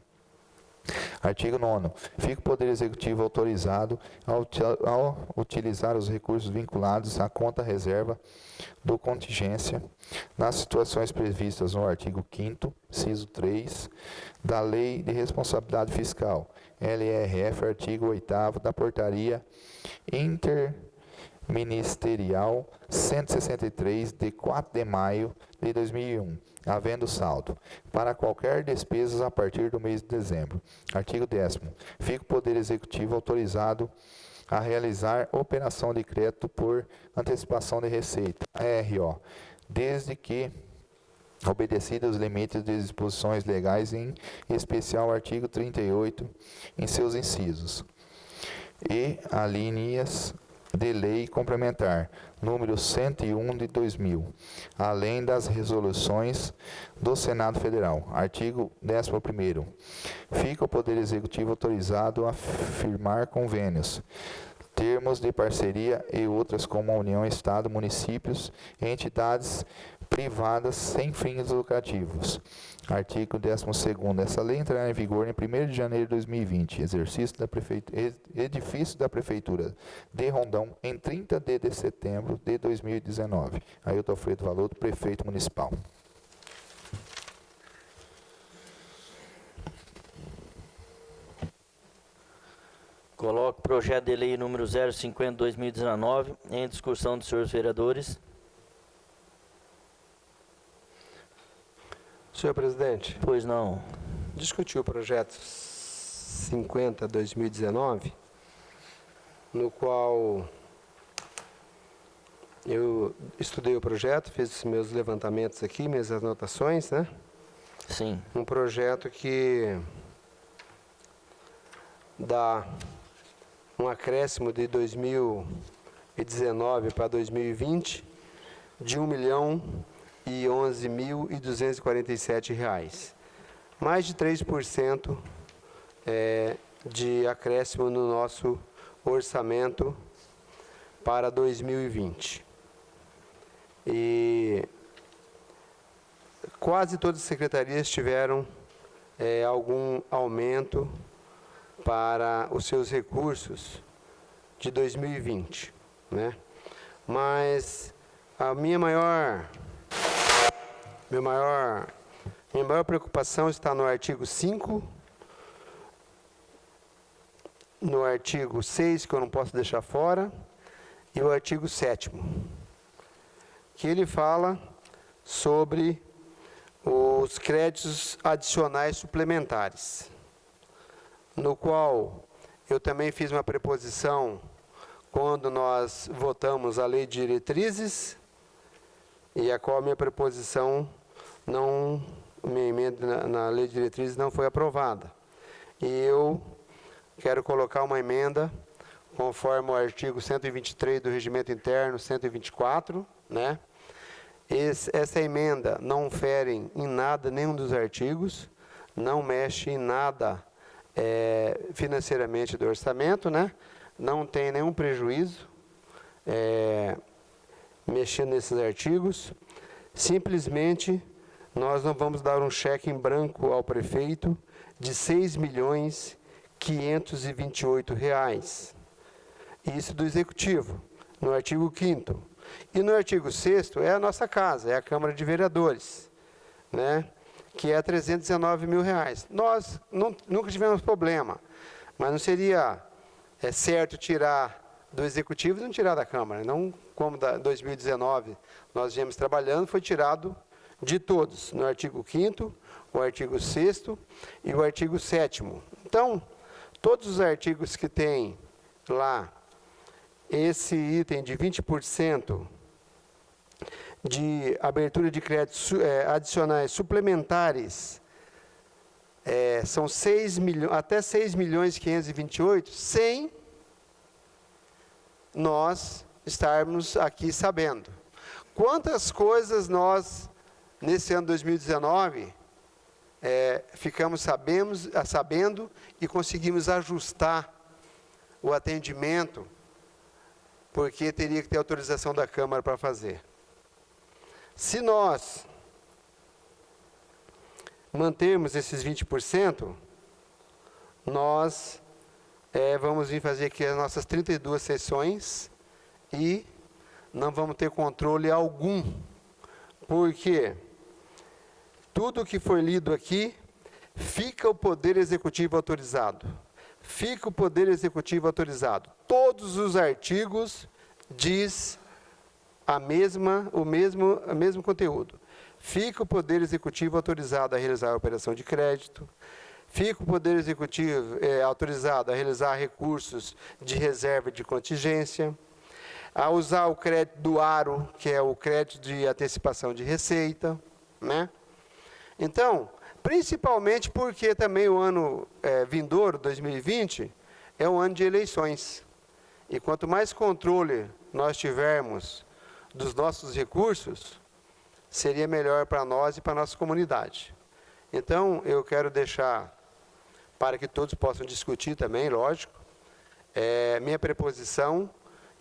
Artigo 9º. Fica o Poder Executivo autorizado ao utilizar os recursos vinculados à conta reserva do contingência nas situações previstas no artigo 5º, inciso 3, da Lei de Responsabilidade Fiscal, LRF, artigo 8º da Portaria Interministerial 163, de 4 de maio de 2001, havendo saldo, para qualquer despesas a partir do mês de dezembro. Artigo 10º. Fica o Poder Executivo autorizado a realizar operação de crédito por antecipação de receita, ARO, desde que obedecidos os limites de disposições legais, em especial o artigo 38, em seus incisos e alíneas de lei complementar, número 101 de 2000, além das resoluções do Senado Federal. Artigo 11º. Fica o Poder Executivo autorizado a firmar convênios, termos de parceria e outras como a União, Estado, municípios e entidades privadas sem fins lucrativos. Artigo 12º. Essa lei entrará em vigor em 1º de janeiro de 2020. Edifício da Prefeitura de Rondão em 30 de setembro de 2019. Ailton Alfredo Valudo, Prefeito Municipal. Coloco o projeto de lei número 050/2019 em discussão dos senhores vereadores. Senhor presidente, Pois não. discutiu o projeto 50/2019, no qual eu estudei o projeto, fiz os meus levantamentos aqui, minhas anotações, né? Sim. Um projeto que dá um acréscimo de 2019 para 2020 de R$ 1.011.247. Mais de 3% de acréscimo no nosso orçamento para 2020. E quase todas as secretarias tiveram algum aumento para os seus recursos de 2020, né? Mas a minha maior preocupação está no artigo 5, no artigo 6, que eu não posso deixar fora, e o artigo 7º, que ele fala sobre os créditos adicionais suplementares, no qual eu também fiz uma preposição quando nós votamos a lei de diretrizes, e a qual minha preposição minha emenda na lei de diretrizes não foi aprovada. E eu quero colocar uma emenda conforme o artigo 123 do Regimento Interno, 124, né? Essa emenda não fere em nada nenhum dos artigos, não mexe em nada financeiramente do orçamento, né? Não tem nenhum prejuízo mexendo nesses artigos. Simplesmente, nós não vamos dar um cheque em branco ao prefeito de R$ 6.528,00. Isso do Executivo, no artigo 5º. E no artigo 6º é a nossa casa, é a Câmara de Vereadores, né? Que é R$ 319.000. Nós nunca tivemos problema, mas não seria certo tirar do Executivo e não tirar da Câmara. Não como da 2019 nós viemos trabalhando, foi tirado de todos, no artigo 5º, o artigo 6º e o artigo 7º. Então, todos os artigos que tem lá esse item de 20% de abertura de créditos adicionais suplementares, são até 6.528.000, sem nós estarmos aqui sabendo. Quantas coisas nós, nesse ano 2019, ficamos sabendo e conseguimos ajustar o atendimento, porque teria que ter autorização da Câmara para fazer. Se nós mantermos esses 20%, nós vamos vir fazer aqui as nossas 32 sessões e não vamos ter controle algum, porque tudo que foi lido aqui, fica o Poder Executivo autorizado. Fica o Poder Executivo autorizado. Todos os artigos diz o mesmo conteúdo. Fica o Poder Executivo autorizado a realizar a operação de crédito. Fica o Poder Executivo autorizado a realizar recursos de reserva de contingência, a usar o crédito do ARO, que é o crédito de antecipação de receita, né? Então, principalmente porque também o ano vindouro, 2020, é um ano de eleições. E quanto mais controle nós tivermos dos nossos recursos, seria melhor para nós e para a nossa comunidade. Então, eu quero deixar, para que todos possam discutir também, lógico, minha preposição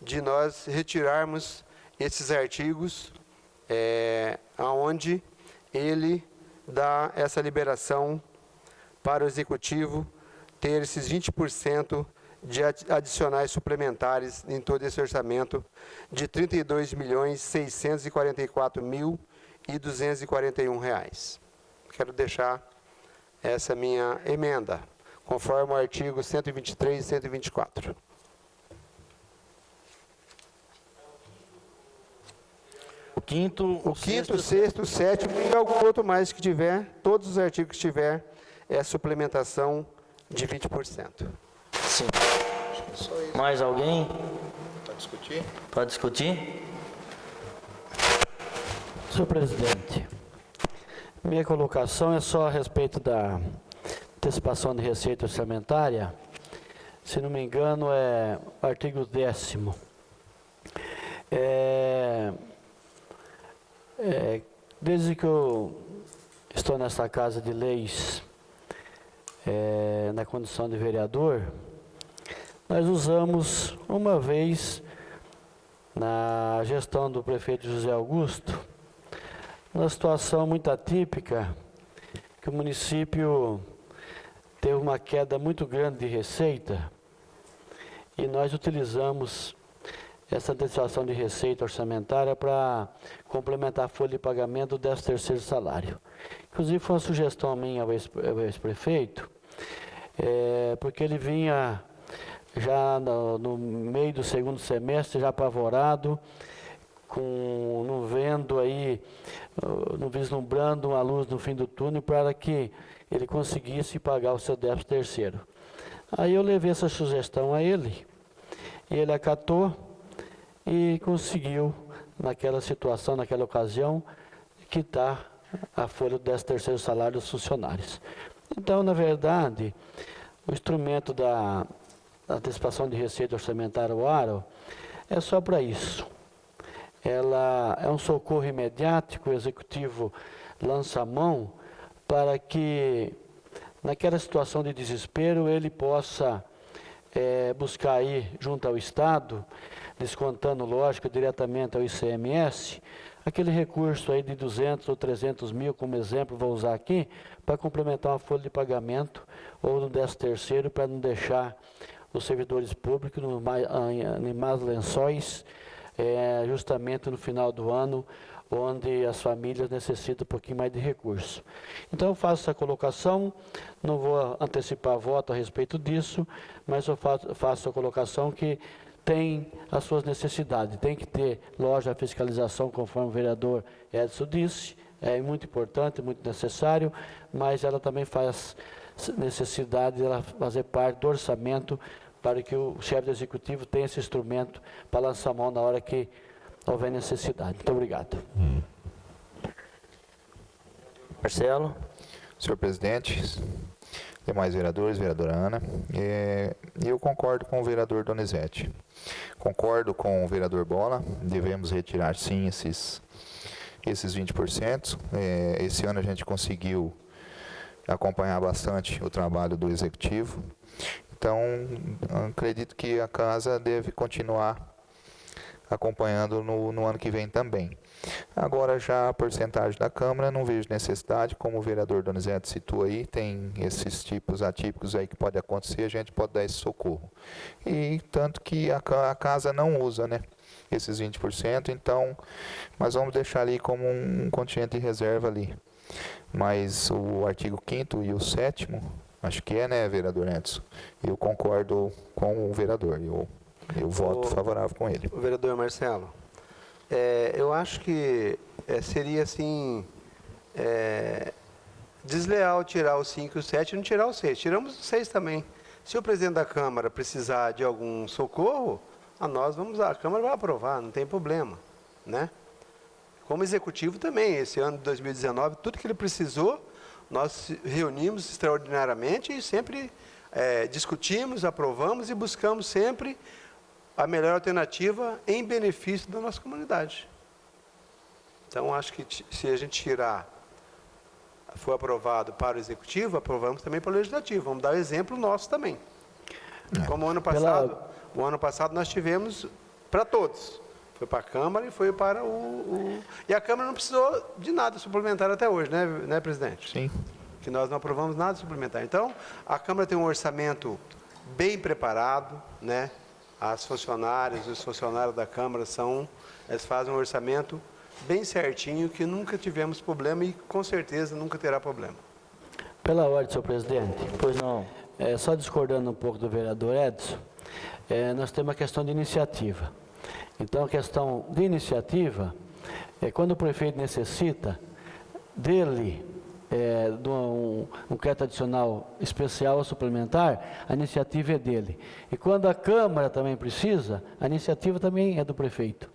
de nós retirarmos esses artigos aonde ele dá essa liberação para o Executivo ter esses 20% de adicionais suplementares em todo esse orçamento de R$ 32.644.241. Quero deixar essa minha emenda, conforme o artigo 123 e 124. O quinto, O quinto, o sexto, o sétimo e algum outro mais que tiver, todos os artigos que tiver, é a suplementação de 20%. sim. Mais alguém Para discutir? para discutir? Senhor presidente, minha colocação é só a respeito da antecipação de receita orçamentária. Se não me engano, é o artigo 10º. Desde que eu estou nessa Casa de Leis, na condição de vereador, nós usamos uma vez, na gestão do prefeito José Augusto, uma situação muito atípica, que o município teve uma queda muito grande de receita, e nós utilizamos essa antecipação de receita orçamentária para complementar a folha de pagamento do 13º salário. Inclusive foi uma sugestão minha ao ex-prefeito, porque ele vinha já no meio do segundo semestre, já apavorado, não vendo aí, não vislumbrando uma luz no fim do túnel para que ele conseguisse pagar o seu 13º. Aí eu levei essa sugestão a ele, e ele acatou e conseguiu, naquela situação, naquela ocasião, quitar a folha do 13º salário dos funcionários. Então, na verdade, o instrumento da antecipação de receita orçamentária, o ARO, é só para isso. Ela é um socorro imediato que o Executivo lança a mão para que, naquela situação de desespero, ele possa buscar aí, junto ao Estado, descontando, lógico, diretamente ao ICMS, aquele recurso aí de 200 ou 300 mil, como exemplo, vou usar aqui, para complementar uma folha de pagamento ou no 13º, para não deixar os servidores públicos em mais lençóis, justamente no final do ano, onde as famílias necessitam um pouquinho mais de recurso. Então eu faço essa colocação, não vou antecipar voto a respeito disso, mas eu faço a colocação que tem as suas necessidades, tem que ter, lógico, a fiscalização, conforme o vereador Edson disse, é muito importante, muito necessário, mas ela também faz necessidade de ela fazer parte do orçamento para que o chefe do executivo tenha esse instrumento para lançar a mão na hora que houver necessidade. Muito obrigado. Marcelo? Senhor presidente, demais vereadores, vereadora Ana, eu concordo com o vereador Donizete. Concordo com o vereador Bola, devemos retirar sim esses 20%. Esse ano a gente conseguiu acompanhar bastante o trabalho do Executivo, então acredito que a casa deve continuar acompanhando no ano que vem também. Agora já a porcentagem da Câmara, não vejo necessidade, como o vereador Donizete citou aí, tem esses tipos atípicos aí que pode acontecer, a gente pode dar esse socorro. E tanto que a casa não usa, né, esses 20%, então, mas vamos deixar ali como um contingente de reserva ali. Mas o artigo 5º e o 7º, acho que né, vereador Edson, eu concordo com o vereador, eu voto favorável com ele. O vereador Marcelo, eu acho que seria assim, desleal tirar o 5 e o 7 e não tirar o 6. Tiramos o 6 também. Se o presidente da Câmara precisar de algum socorro, a Câmara vai aprovar, não tem problema, né? Como executivo também, esse ano de 2019, tudo que ele precisou, nós reunimos extraordinariamente e sempre discutimos, aprovamos e buscamos sempre a melhor alternativa em benefício da nossa comunidade. Então, acho que se a gente for aprovado para o Executivo, aprovamos também para o Legislativo. Vamos dar o exemplo nosso também. Como o ano passado nós tivemos para todos. Foi para a Câmara e foi para E a Câmara não precisou de nada suplementar até hoje, né, presidente? Sim. Que nós não aprovamos nada suplementar. Então, a Câmara tem um orçamento bem preparado, né? As funcionárias, os funcionários da Câmara eles fazem um orçamento bem certinho, que nunca tivemos problema e com certeza nunca terá problema. Pela ordem, senhor presidente. Pois não. Só discordando um pouco do vereador Edson, nós temos a questão de iniciativa. Então, a questão de iniciativa é quando o prefeito necessita dele, de um crédito adicional especial ou suplementar, a iniciativa é dele. E quando a Câmara também precisa, a iniciativa também é do prefeito.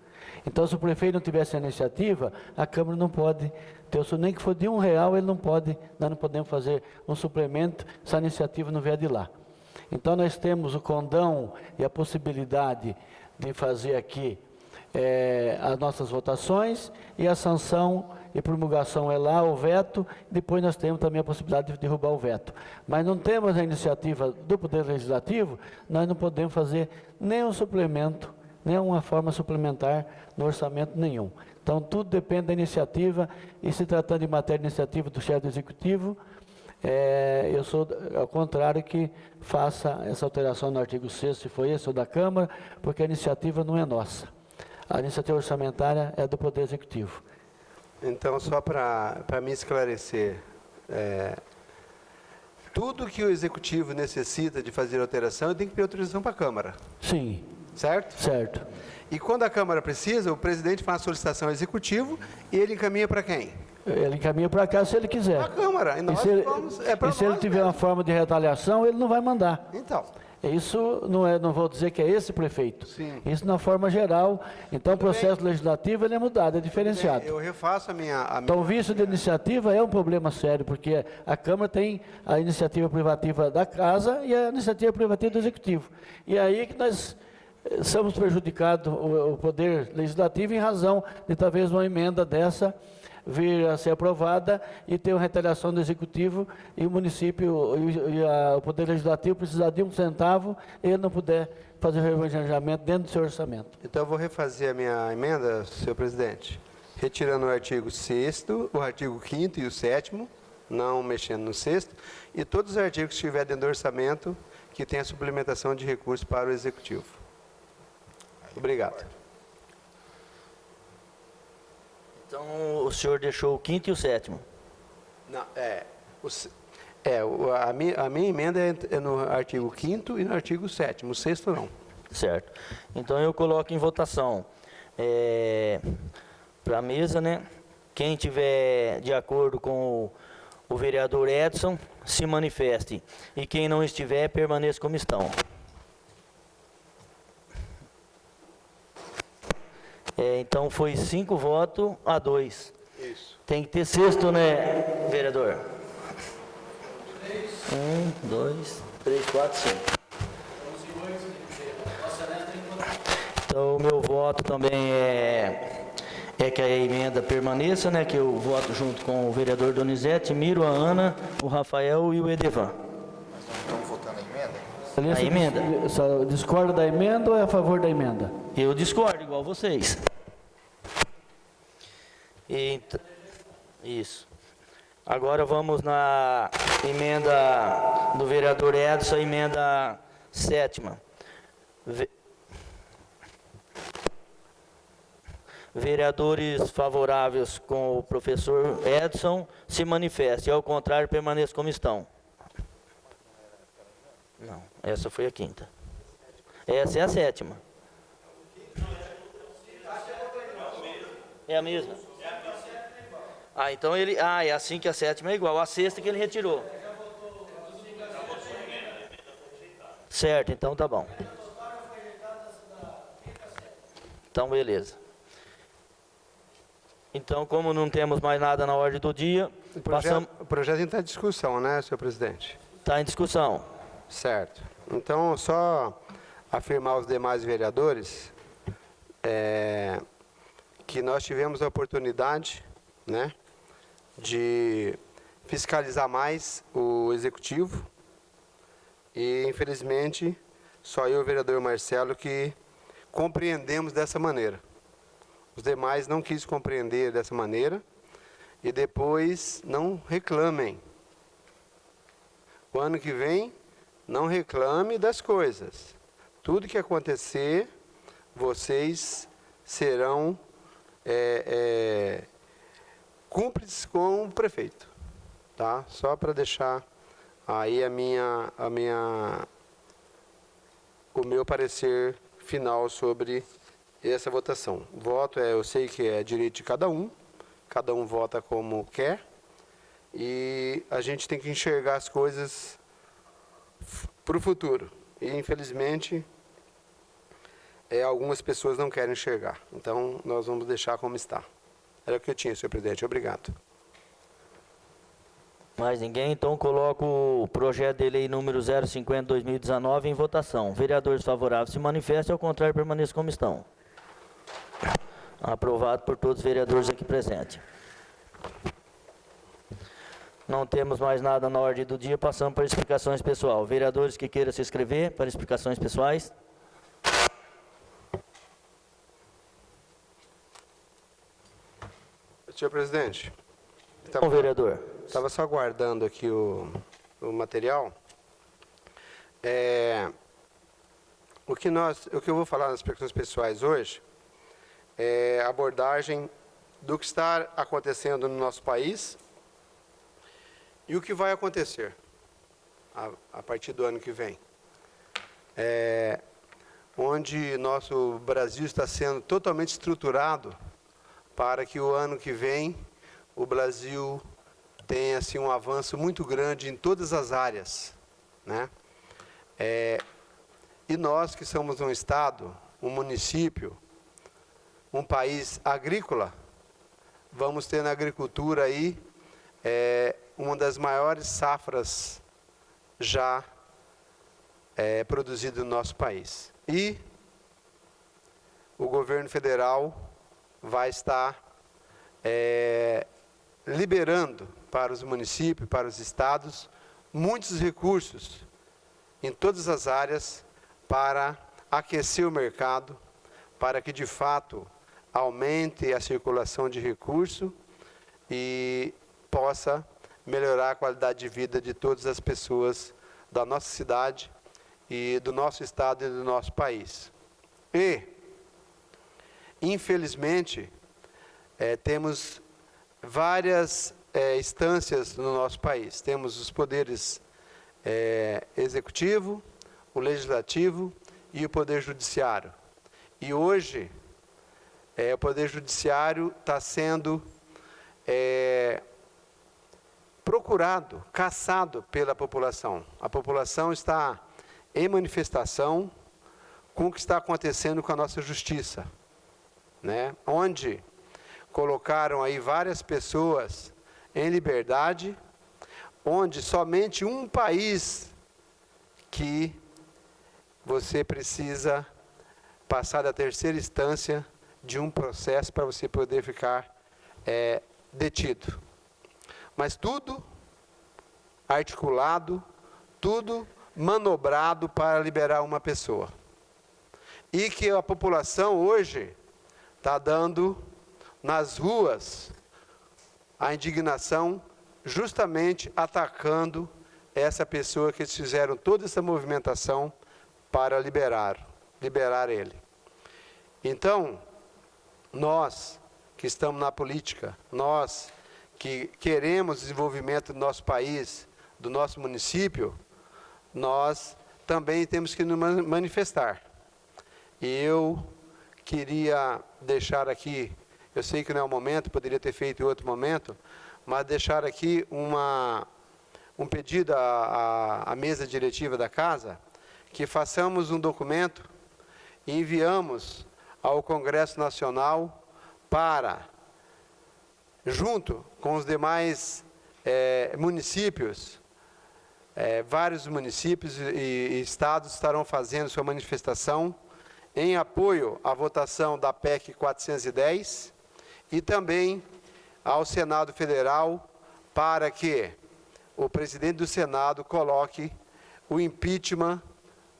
Então, se o prefeito não tivesse a iniciativa, a Câmara não pode ter, nem que for de R$1, nós não podemos fazer um suplemento se a iniciativa não vier de lá. Então, nós temos o condão e a possibilidade de fazer aqui as nossas votações, e a sanção e promulgação é lá, o veto, depois nós temos também a possibilidade de derrubar o veto. Mas não temos a iniciativa do Poder Legislativo, nós não podemos fazer nenhum suplemento, nenhuma forma suplementar no orçamento nenhum. Então, tudo depende da iniciativa, e se tratando de matéria de iniciativa do chefe do Executivo, eu sou ao contrário que faça essa alteração no artigo 6º, se for esse ou da Câmara, porque a iniciativa não é nossa. A iniciativa orçamentária é do Poder Executivo. Então, só para me esclarecer, tudo que o Executivo necessita de fazer alteração, tem que pedir autorização para a Câmara. Sim. Certo? Certo. E quando a Câmara precisa, o presidente faz a solicitação ao Executivo e ele encaminha para quem? Ele encaminha para cá se ele quiser. A Câmara. E se ele tiver uma forma de retaliação, ele não vai mandar. Então. Isso não vou dizer que é esse prefeito. Sim. Isso na forma geral. Então, o processo legislativo ele é mudado, é diferenciado. Eu refaço a minha... Então, o vício de iniciativa é um problema sério, porque a Câmara tem a iniciativa privativa da Casa e a iniciativa privativa do Executivo. E aí que nós somos prejudicados, o Poder Legislativo, em razão de talvez uma emenda dessa vir a ser aprovada e ter uma retaliação do Executivo, e o município o Poder Legislativo precisar de R$1 e ele não puder fazer o remanejamento dentro do seu orçamento. Então, eu vou refazer a minha emenda, senhor presidente, retirando o artigo 6º, o artigo 5º e o 7º, não mexendo no 6º, e todos os artigos que estiver dentro do orçamento que tenha suplementação de recursos para o Executivo. Obrigado. Então, o senhor deixou o 5º e o 7º? Não, a minha emenda é no artigo 5º e no artigo 7º, o 6º não. Certo. Então, eu coloco em votação para a mesa, né? Quem tiver de acordo com o vereador Edson, se manifeste. E quem não estiver, permaneça como estão. Então, foi 5 votos a 2. Isso. Tem que ter 6º, né, vereador? 1, 2, 3, 4, 5. Então, o meu voto também é que a emenda permaneça, né? Que eu voto junto com o vereador Donizete, Miro, a Ana, o Rafael e o Edevan. Estamos votando a emenda? A emenda? Só discorda da emenda ou é a favor da emenda? Eu discordo, igual vocês. Isso. Agora vamos na emenda do vereador Edson, emenda 7ª. Vereadores favoráveis com o professor Edson, se manifestem. Ao contrário, permaneçam como estão. Não, essa foi a 5ª. Essa é a 7ª. É a mesma? Então ele... é assim que a 7ª é igual. A 6ª que ele retirou. Certo, então tá bom. Então, beleza. Então, como não temos mais nada na ordem do dia, O projeto está em discussão, né, senhor presidente? Está em discussão. Certo. Então, só afirmar aos demais vereadores que nós tivemos a oportunidade, né, de fiscalizar mais o Executivo e, infelizmente, só eu e o vereador Marcelo que compreendemos dessa maneira. Os demais não quis compreender dessa maneira e depois não reclamem. O ano que vem, não reclame das coisas. Tudo que acontecer, vocês serão cúmplices com o prefeito, tá? Só para deixar aí o meu parecer final sobre essa votação. O voto eu sei que é direito de cada um vota como quer, e a gente tem que enxergar as coisas para o futuro. E, infelizmente, algumas pessoas não querem enxergar. Então, nós vamos deixar como está. Era o que eu tinha, senhor presidente. Obrigado. Mais ninguém? Então coloco o projeto de lei número 050/2019 em votação. Vereadores favoráveis se manifestem, ao contrário permaneçam como estão. Aprovado por todos os vereadores aqui presentes. Não temos mais nada na ordem do dia, passamos para explicações pessoais. Vereadores que queiram se inscrever para explicações pessoais. Senhor presidente. Bom, vereador. Estava só aguardando aqui o material. O que eu vou falar nas explicações pessoais hoje é a abordagem do que está acontecendo no nosso país e o que vai acontecer a partir do ano que vem. Onde nosso Brasil está sendo totalmente estruturado para que o ano que vem o Brasil tenha assim, um avanço muito grande em todas as áreas, né? E nós que somos um estado, um município, um país agrícola, vamos ter na agricultura aí uma das maiores safras já produzidas no nosso país. E o governo federal vai estar liberando para os municípios, para os estados, muitos recursos em todas as áreas para aquecer o mercado, para que de fato aumente a circulação de recurso e possa melhorar a qualidade de vida de todas as pessoas da nossa cidade e do nosso estado e do nosso país. E, infelizmente, temos várias instâncias no nosso país. Temos os poderes executivo, o legislativo e o poder judiciário. E hoje, o poder judiciário está sendo procurado, caçado pela população. A população está em manifestação com o que está acontecendo com a nossa justiça, né? Onde colocaram aí várias pessoas em liberdade, onde somente um país que você precisa passar da terceira instância de um processo para você poder ficar detido. Mas tudo articulado, tudo manobrado para liberar uma pessoa. E que a população hoje está dando nas ruas a indignação, justamente atacando essa pessoa que eles fizeram toda essa movimentação para liberar ele. Então, nós que estamos na política, nós que queremos desenvolvimento do nosso país, do nosso município, nós também temos que nos manifestar. E eu queria deixar aqui, eu sei que não é o momento, poderia ter feito em outro momento, mas deixar aqui um pedido à mesa diretiva da casa, que façamos um documento e enviamos ao Congresso Nacional para, junto com os demais municípios, vários municípios e estados estarão fazendo sua manifestação em apoio à votação da PEC 410 e também ao Senado Federal para que o presidente do Senado coloque o impeachment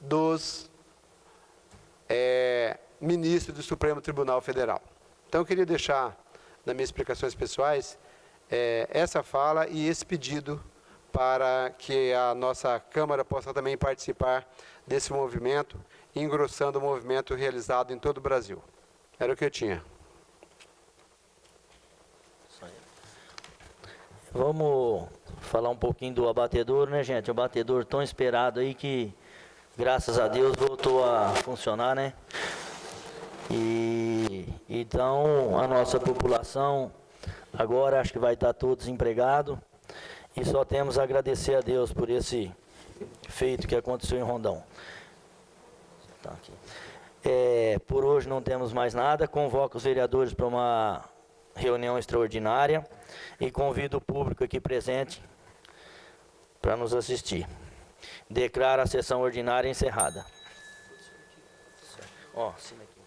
dos ministros do Supremo Tribunal Federal. Então, eu queria deixar, nas minhas explicações pessoais, essa fala e esse pedido para que a nossa Câmara possa também participar desse movimento, engrossando o movimento realizado em todo o Brasil. Era o que eu tinha. Vamos falar um pouquinho do abatedouro, né, gente? O abatedouro tão esperado aí que, graças a Deus, voltou a funcionar, né? E então a nossa população agora acho que vai estar todo desempregado e só temos a agradecer a Deus por esse feito que aconteceu em Rondão. Tá aqui. Por hoje não temos mais nada. Convoco os vereadores para uma reunião extraordinária e convido o público aqui presente para nos assistir. Declaro a sessão ordinária encerrada. Ó, assina aqui.